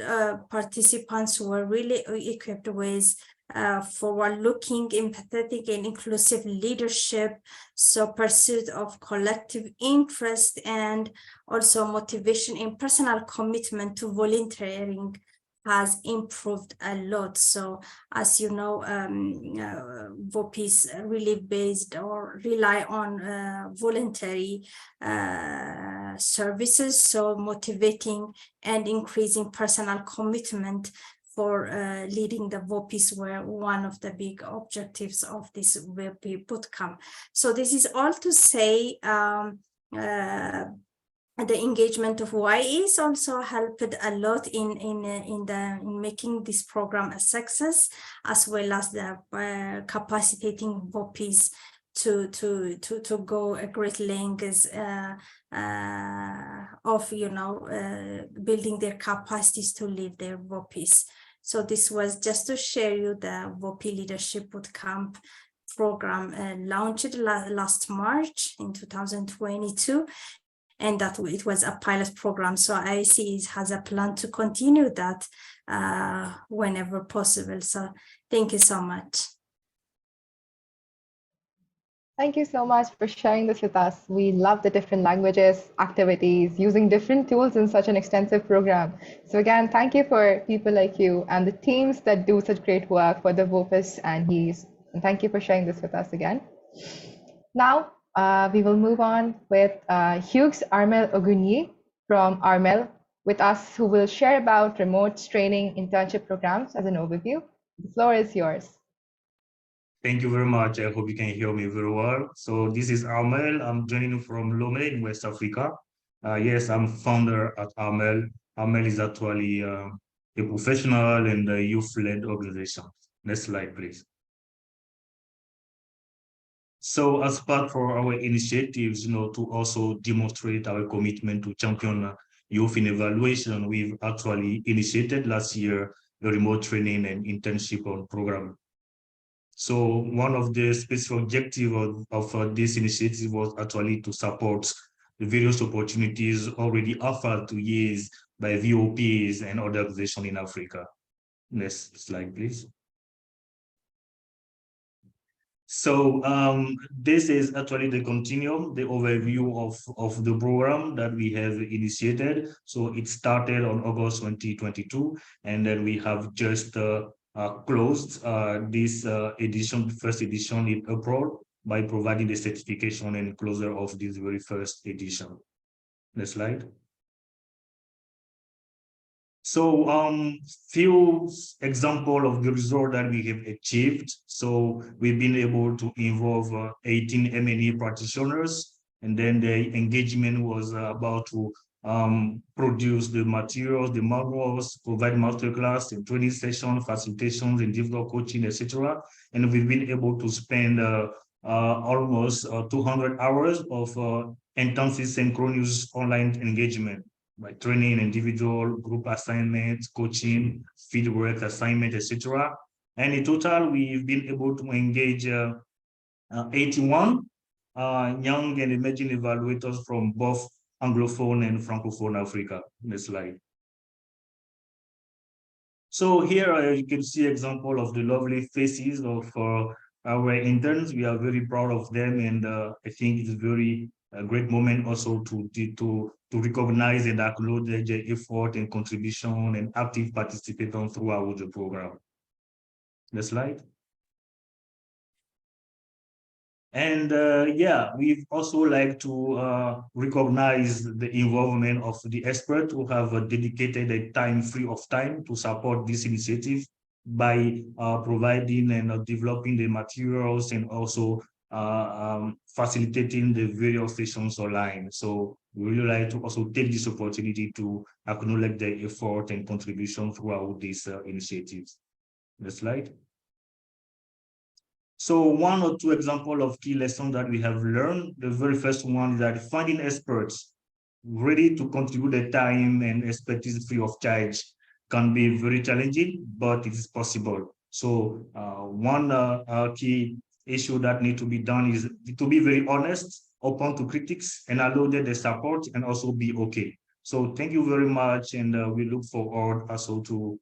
participants were really equipped with forward-looking, empathetic, and inclusive leadership. So pursuit of collective interest and also motivation and personal commitment to volunteering has improved a lot. So as you know, VOPEs really based or rely on voluntary services. So motivating and increasing personal commitment for leading the VOPEs were one of the big objectives of this VOPE bootcamp. So this is all to say the engagement of YEs also helped a lot in making this program a success, as well as the capacitating VOPEs to go a great lengths of building their capacities to lead their VOPEs. So this was just to share you the VOPE Leadership Bootcamp program launched last March in 2022. And that it was a pilot program. So IIC has a plan to continue that whenever possible. So thank you so much. Thank you so much for sharing this with us. We love the different languages, activities, using different tools in such an extensive program. So again, thank you for people like you and the teams that do such great work for the VOPEs and HEs. And thank you for sharing this with us again. Now, we will move on with Hughes Armel Ogunyi from Armel with us, who will share about remote training internship programs as an overview. The floor is yours. Thank you very much. I hope you can hear me very well. So this is Armel. I'm joining from Lomé in West Africa. Yes, I'm founder at Armel. Armel is actually a professional and a youth-led organization. Next slide, please. So as part for our initiatives, to also demonstrate our commitment to champion youth in evaluation, we've actually initiated last year the remote training and internship program. So one of the specific objectives of this initiative was actually to support the various opportunities already offered to years by VOPs and other organizations in Africa. Next slide, please. So this is actually the continuum, the overview of the program that we have initiated. So it started on August 2022, and then we have just closed this edition, first edition in April by providing the certification and closure of this very first edition. Next slide. So few example of the result that we have achieved. So we've been able to involve 18 M&E practitioners, and then the engagement was about to produce the materials, the manuals, provide masterclass, and training session, facilitations, individual coaching, etc. And we've been able to spend almost 200 hours of intensive synchronous online engagement by training, individual, group assignments, coaching, fieldwork assignment, etc. And in total, we've been able to engage 81 young and emerging evaluators from both Anglophone and Francophone Africa. Next slide. So here you can see example of the lovely faces of our interns. We are very proud of them, and I think it's very a great moment also to recognize and acknowledge their effort and contribution and active participation throughout the program. Next slide. And yeah, we'd also like to recognize the involvement of the experts who have dedicated a time free of time to support this initiative by providing and developing the materials and also facilitating the various sessions online. So we really like to also take this opportunity to acknowledge their effort and contribution throughout these initiatives. Next slide. So one or two examples of key lessons that we have learned. The very first one is that finding experts ready to contribute their time and expertise free of charge can be very challenging, but it is possible. So one key issue that need to be done is to be very honest, open to critics, and allow them the support and also be okay. So thank you very much, and we look forward also to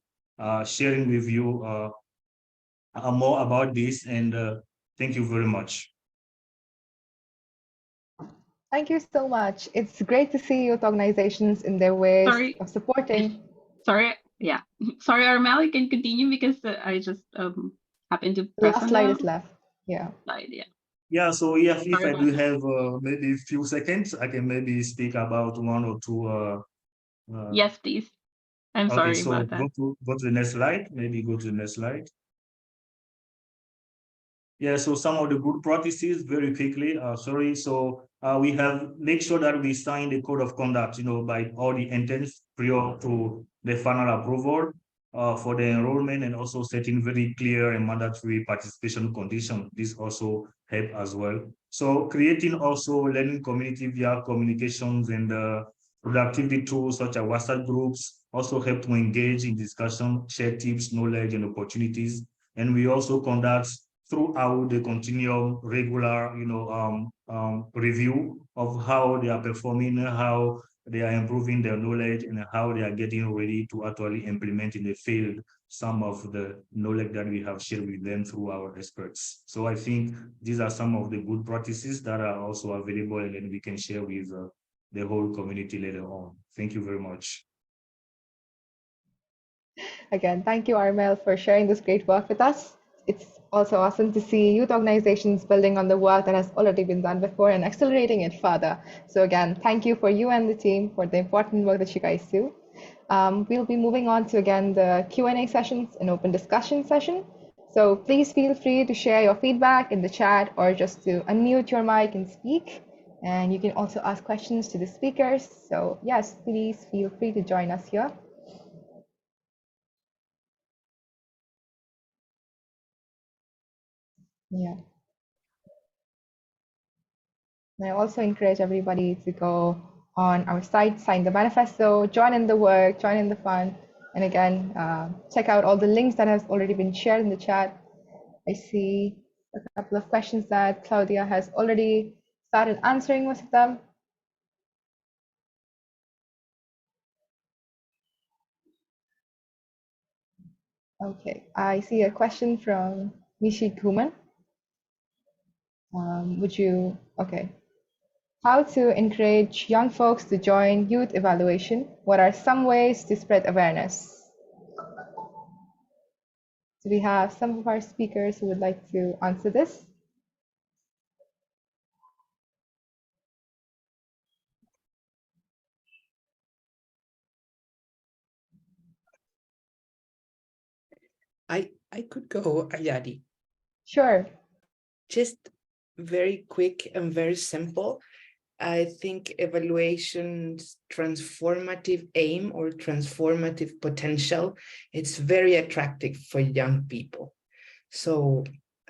sharing with you more about this, and thank you very much. Thank you so much. It's great to see youth organizations in their ways Sorry. of supporting. Sorry, yeah. Sorry, Armel, you can continue because I just happened to press Last on slide the is left. Yeah. slide, yeah. Yeah, so if Sorry I about do that. have maybe a few seconds, I can maybe speak about one or two. Yes, please. I'm Okay, sorry so about that. go to the next slide. Maybe go to the next slide. Yeah, so some of the good practices very quickly. Sorry, so we have make sure that we sign the code of conduct, by all the intents prior to the final approval for the enrollment, and also setting very clear and mandatory participation conditions. This also help as well. So creating also learning community via communications and productivity tools such as WhatsApp groups also help to engage in discussion, share tips, knowledge, and opportunities. And we also conduct throughout the continuum regular review of how they are performing, how they are improving their knowledge, and how they are getting ready to actually implement in the field some of the knowledge that we have shared with them through our experts. So I think these are some of the good practices that are also available, and then we can share with the whole community later on. Thank you very much. Again, thank you, Armel, for sharing this great work with us. It's also awesome to see youth organizations building on the work that has already been done before and accelerating it further. So again, thank you for you and the team for the important work that you guys do. We'll be moving on to, again, the Q&A sessions, an open discussion session. So please feel free to share your feedback in the chat or just to unmute your mic and speak. And you can also ask questions to the speakers. So yes, please feel free to join us here. Yeah. And I also encourage everybody to go on our site, sign the manifesto, join in the work, join in the fun. And again, check out all the links that has already been shared in the chat. I see a couple of questions that Claudia has already started answering most of them. Okay, I see a question from Mishi Kuman. Okay. How to encourage young folks to join youth evaluation? What are some ways to spread awareness? Do we have some of our speakers who would like to answer this? I could go, Ayadi. Sure. Just very quick and very simple. I think evaluation's transformative aim or transformative potential, it's very attractive for young people. So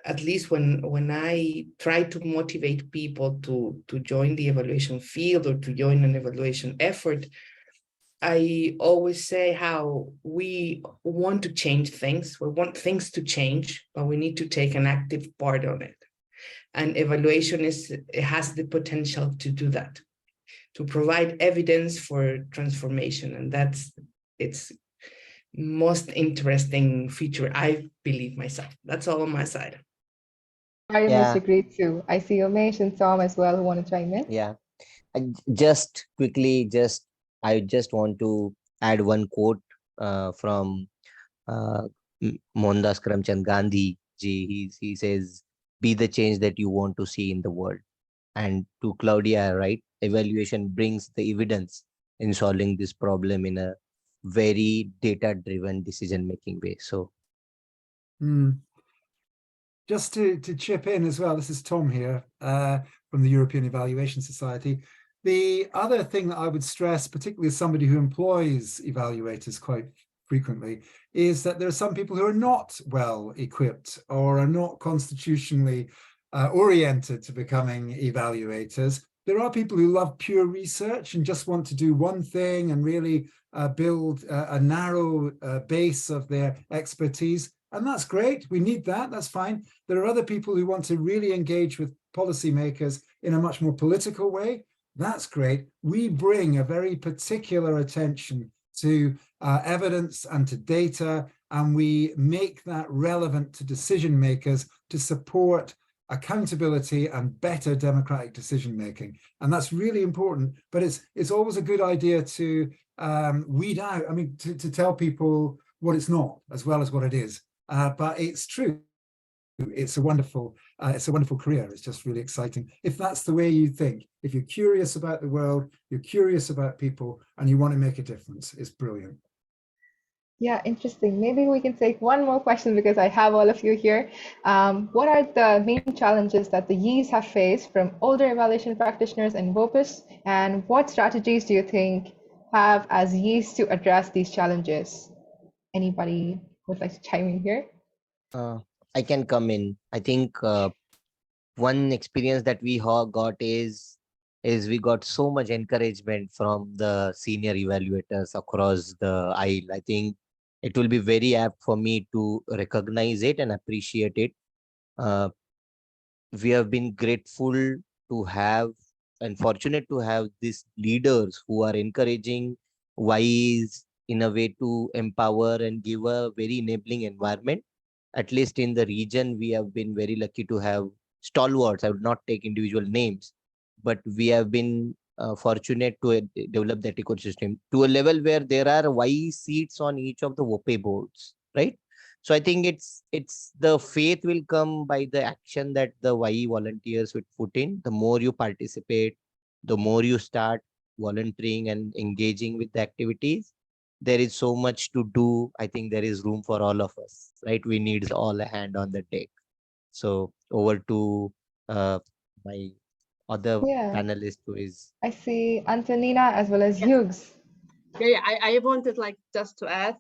at least when I try to motivate people to join the evaluation field or to join an evaluation effort, I always say how we want to change things. We want things to change, but we need to take an active part on it. And evaluation it has the potential to do that, to provide evidence for transformation. And that's its most interesting feature, I believe myself. That's all on my side. Very much Yeah, agree too. I see Umesh and Tom as well who want to chime in. yeah. Just quickly, I just want to add one quote from Mohandas Karamchand Gandhi ji. He says, "Be the change that you want to see in the world." And to Claudia, right? Evaluation brings the evidence in solving this problem in a very data-driven decision-making way. So, Just to chip in as well, this is Tom here from the European Evaluation Society. The other thing that I would stress, particularly as somebody who employs evaluators quite frequently, is that there are some people who are not well equipped or are not constitutionally oriented to becoming evaluators. There are people who love pure research and just want to do one thing and really build a narrow base of their expertise. And that's great. We need that. That's fine. There are other people who want to really engage with policymakers in a much more political way. That's great. We bring a very particular attention to evidence and to data, and we make that relevant to decision makers to support accountability and better democratic decision making. And that's really important. But it's always a good idea to weed out, to tell people what it's not as well as what it is. But it's true. It's a wonderful career. It's just really exciting. If that's the way you think, if you're curious about the world, you're curious about people, and you want to make a difference, it's brilliant. Yeah, interesting. Maybe we can take one more question because I have all of you here. What are the main challenges that the YEEs have faced from older evaluation practitioners and VOPEs? And what strategies do you think have as YEEs to address these challenges? Anybody would like to chime in here? I can come in. I think one experience that we got is we got so much encouragement from the senior evaluators across the aisle. I think it will be very apt for me to recognize it and appreciate it. We have been grateful to have and fortunate to have these leaders who are encouraging wise in a way to empower and give a very enabling environment. At least in the region, we have been very lucky to have stalwarts. I would not take individual names, but we have been fortunate to develop that ecosystem to a level where there are wise seats on each of the VOPE boards, right? So I think it's the faith will come by the action that the YE volunteers would put in. The more you participate, the more you start volunteering and engaging with the activities, there is so much to do. I think there is room for all of us, right? We need all a hand on the deck. So over to my other Yeah, panelist who is. I see Antonina as well as Yeah. Hughes. Yeah, I wanted just to add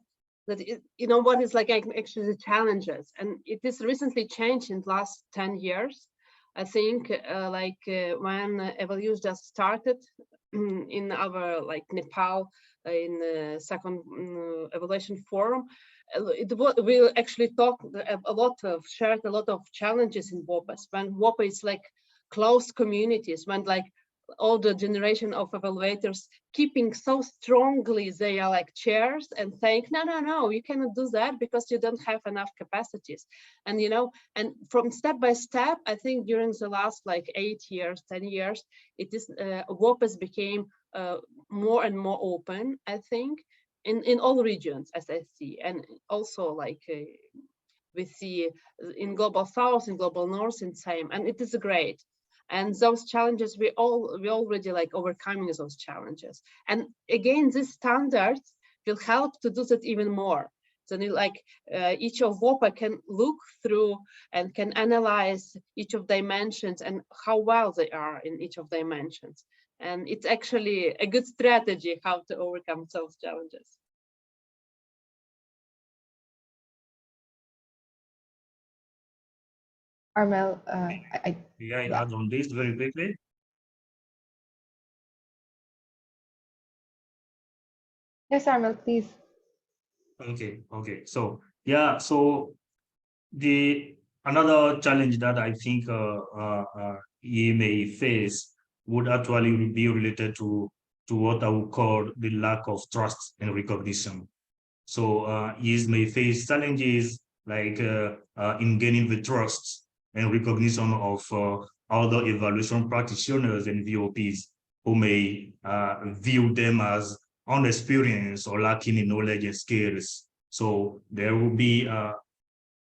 that what is actually the challenges, and it is recently changed in the last 10 years. I think when Evaluation just started in our Nepal in the second evaluation forum, we actually talked shared a lot of challenges in VOPEs, when VOPE is closed communities, when older generation of evaluators keeping so strongly their like chairs and saying, no, you cannot do that because you don't have enough capacities. And, you know, and from step by step, I think during the last like 8 years, 10 years, it is VOPEs became more and more open, I think, in all regions, as I see. And also like we see in Global South, in Global North, in same, and it is great. And those challenges, we already like overcoming those challenges. And again, these standards will help to do that even more. So like each of VOPA can look through and can analyze each of dimensions and how well they are in each of dimensions. And it's actually a good strategy how to overcome those challenges. Armel, Yeah, I add on this very quickly. yes, Armel, please. Okay. So yeah, so the another challenge that I think he may face would actually be related to what I would call the lack of trust and recognition. So he may face challenges like in gaining the trust and recognition of other evaluation practitioners and VOPs who may view them as unexperienced or lacking in knowledge and skills. So there will be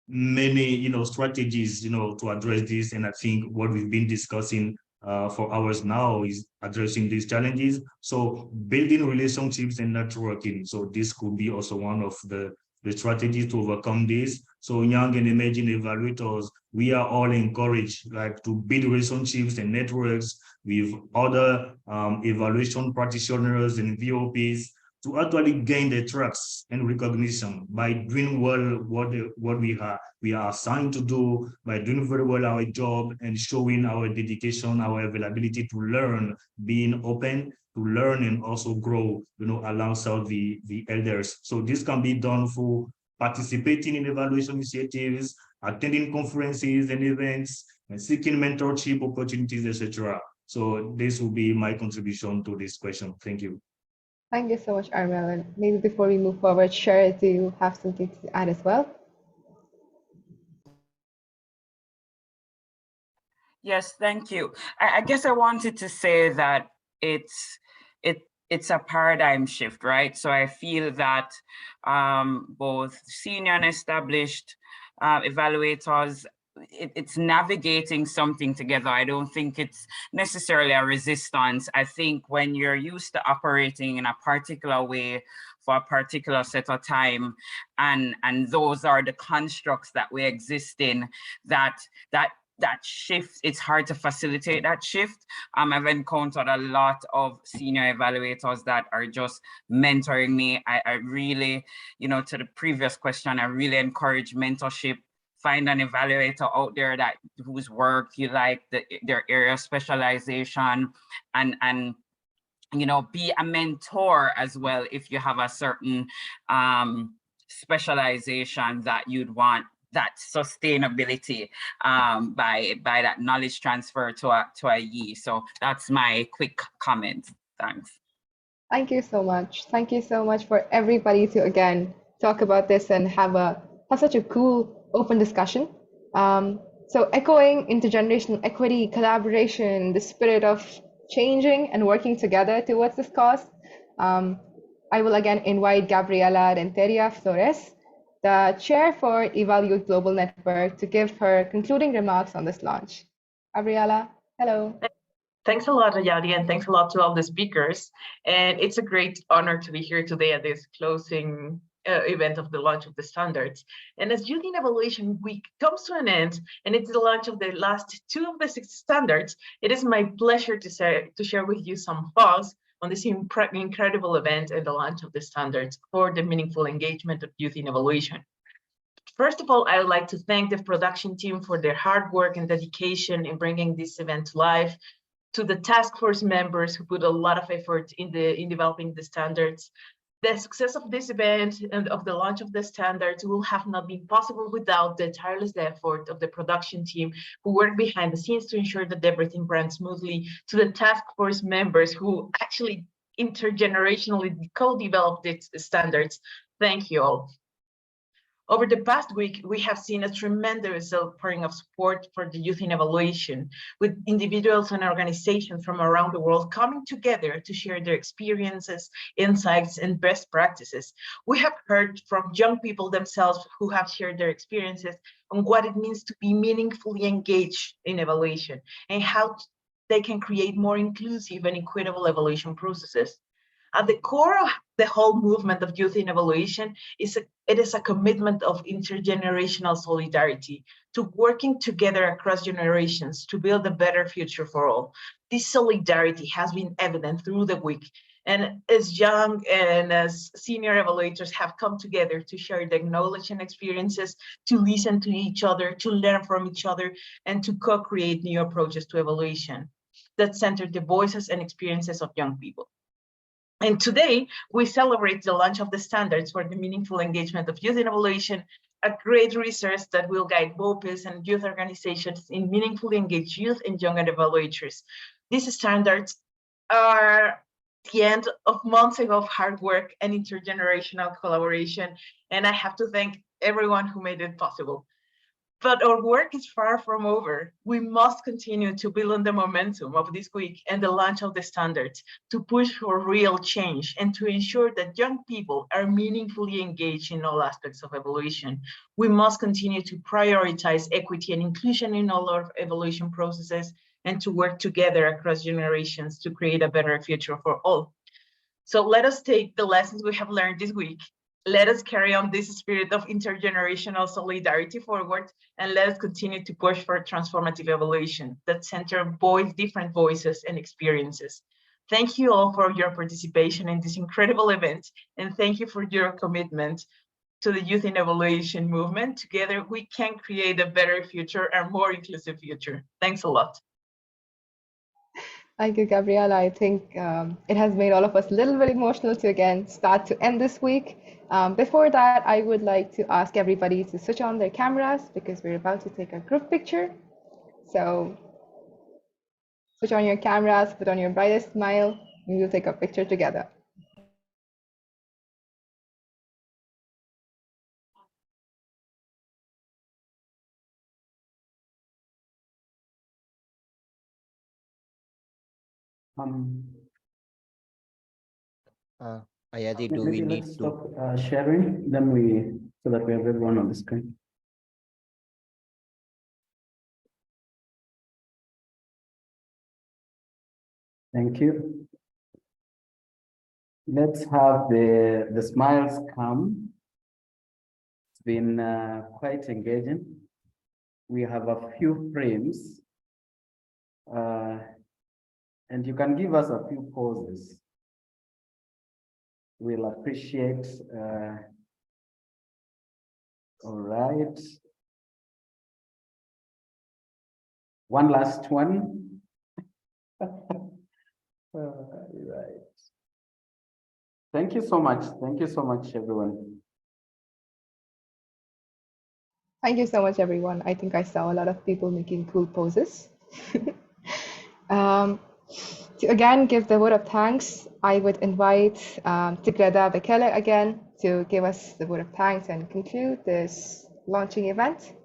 many, strategies, to address this. And I think what we've been discussing for hours now is addressing these challenges. So building relationships and networking. So this could be also one of the strategies to overcome this. So young and emerging evaluators, we are all encouraged like to build relationships and networks with other evaluation practitioners and VOPs to actually gain the trust and recognition by doing well what we are assigned to do, by doing very well our job and showing our dedication, our availability to learn, being open to learn and also grow, alongside the elders. So this can be done for participating in evaluation initiatives, attending conferences and events, and seeking mentorship opportunities, etc. So this will be my contribution to this question. Thank you. Thank you so much, Armel. And maybe before we move forward, Sher, do you have something to add as well? Yes, thank you. I guess I wanted to say that it's a paradigm shift, right? So I feel that both senior and established evaluators, it's navigating something together. I don't think it's necessarily a resistance. I think when you're used to operating in a particular way for a particular set of time, and those are the constructs that we exist in, that shift, it's hard to facilitate that shift. I've encountered a lot of senior evaluators that are just mentoring me. I really, to the previous question, I really encourage mentorship. Find an evaluator out there whose work you like, their area of specialization, and be a mentor as well if you have a certain specialization that you'd want that sustainability by that knowledge transfer to a ye. So that's my quick comment. Thanks. Thank you so much. Thank you so much for everybody to again talk about this and have such a cool open discussion. So echoing intergenerational equity, collaboration, the spirit of changing and working together towards this cause, I will again invite Gabriela Renteria Flores, the chair for Evaluate Global Network, to give her concluding remarks on this launch. Gabriela, hello. Thanks a lot, Ayadi, and thanks a lot to all the speakers. And it's a great honor to be here today at this closing event of the launch of the standards. And as Youth in Evaluation Week comes to an end, and it's the launch of the last 2 of the 6 standards, it is my pleasure to share with you some thoughts on this incredible event and the launch of the standards for the meaningful engagement of youth in evaluation. First of all, I would like to thank the production team for their hard work and dedication in bringing this event to life, to the task force members who put a lot of effort in developing the standards, The success of this event and of the launch of the standards will have not been possible without the tireless effort of the production team who worked behind the scenes to ensure that everything ran smoothly, to the task force members who actually intergenerationally co-developed its standards. Thank you all. Over the past week, we have seen a tremendous outpouring of support for the youth in evaluation, with individuals and organizations from around the world coming together to share their experiences, insights, and best practices. We have heard from young people themselves who have shared their experiences on what it means to be meaningfully engaged in evaluation and how they can create more inclusive and equitable evaluation processes. At the core of the whole movement of youth in evaluation it is a commitment of intergenerational solidarity, to working together across generations to build a better future for all. This solidarity has been evident through the week, and as young and as senior evaluators have come together to share their knowledge and experiences, to listen to each other, to learn from each other, and to co-create new approaches to evaluation that center the voices and experiences of young people. And today, we celebrate the launch of the standards for the meaningful engagement of youth in evaluation, a great resource that will guide VOPEs and youth organizations in meaningfully engaged youth and young evaluators. These standards are the end of months of hard work and intergenerational collaboration, and I have to thank everyone who made it possible. But our work is far from over. We must continue to build on the momentum of this week and the launch of the standards to push for real change and to ensure that young people are meaningfully engaged in all aspects of evaluation. We must continue to prioritize equity and inclusion in all our evaluation processes and to work together across generations to create a better future for all. So let us take the lessons we have learned this week. Let us carry on this spirit of intergenerational solidarity forward, and let us continue to push for transformative evaluation that center different voices and experiences. Thank you all for your participation in this incredible event, and thank you for your commitment to the Youth in Evaluation movement. Together, we can create a better future and more inclusive future. Thanks a lot. Thank you, Gabriela. I think it has made all of us a little bit emotional to again start to end this week. Before that, I would like to ask everybody to switch on their cameras because we're about to take a group picture. So switch on your cameras, put on your brightest smile, and we'll take a picture together. Ayadi, do Maybe we need let's to stop sharing, then so that we have everyone on the screen. Thank you. Let's have the smiles come. It's been quite engaging. We have a few frames, and you can give us a few poses. We'll appreciate. All right. One last one. Right. Thank you so much. Thank you so much, everyone. Thank you so much, everyone. I think I saw a lot of people making cool poses. To again give the vote of thanks, I would invite Tigrada Bekele again to give us the vote of thanks and conclude this launching event.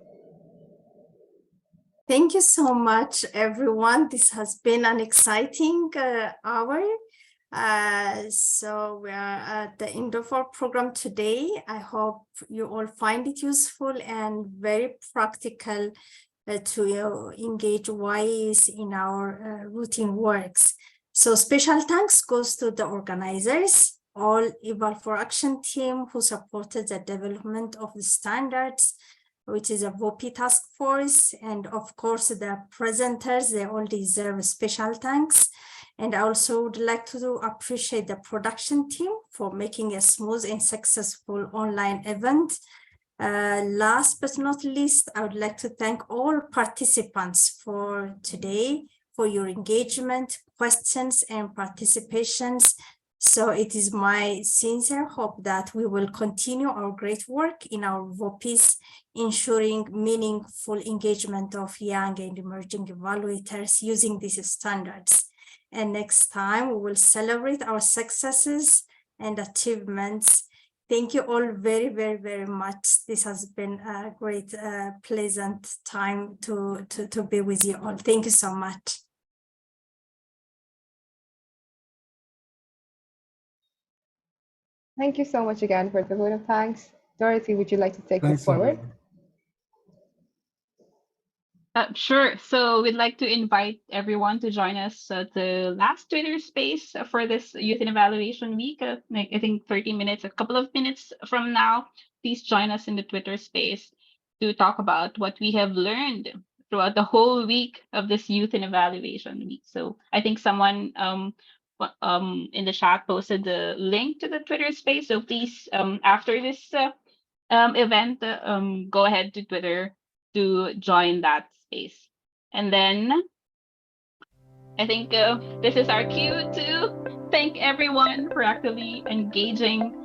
Thank you so much, everyone. This has been an exciting hour. So we are at the end of our program today. I hope you all find it useful and very practical to engage WISE in our routine works. So special thanks goes to the organizers, all Eval4Action team who supported the development of the standards, which is a VOPE task force, and of course the presenters, they all deserve special thanks. And I also would like to appreciate the production team for making a smooth and successful online event. Last but not least, I would like to thank all participants for today, for your engagement, questions, and participations. So it is my sincere hope that we will continue our great work in our VOPEs, ensuring meaningful engagement of young and emerging evaluators using these standards. And next time we will celebrate our successes and achievements. Thank you all very, very, very much. This has been a great, pleasant time to be with you all. Thank you so much. Thank you so much again for the vote of thanks. Dorothy, would you like to take Thanks, this forward? everyone. Sure. So we'd like to invite everyone to join us at the last Twitter space for this Youth in Evaluation Week. Like I think 30 minutes, a couple of minutes from now, please join us in the Twitter space to talk about what we have learned throughout the whole week of this Youth in Evaluation Week. So I think someone in the chat posted the link to the Twitter space. So please, after this event, go ahead to Twitter to join that space. And then I think this is our cue to thank everyone for actively engaging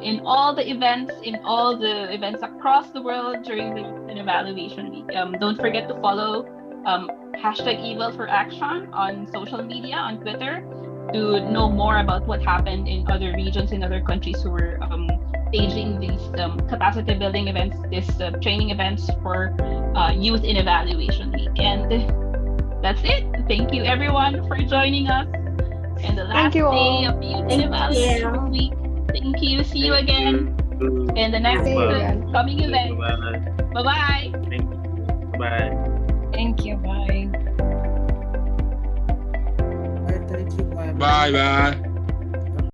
in all the events across the world during the Youth in Evaluation Week. Don't forget to follow #Eval for Action on social media, on Twitter, to know more about what happened in other regions, in other countries who were staging these capacity building events, these training events for Youth in Evaluation Week. And that's it. Thank you everyone for joining us in the last day of Youth in Evaluation Week. Thank you. See you again in the next coming event. Bye-bye. Thank you. Bye. Thank you. Bye. Thank you. Bye. Bye.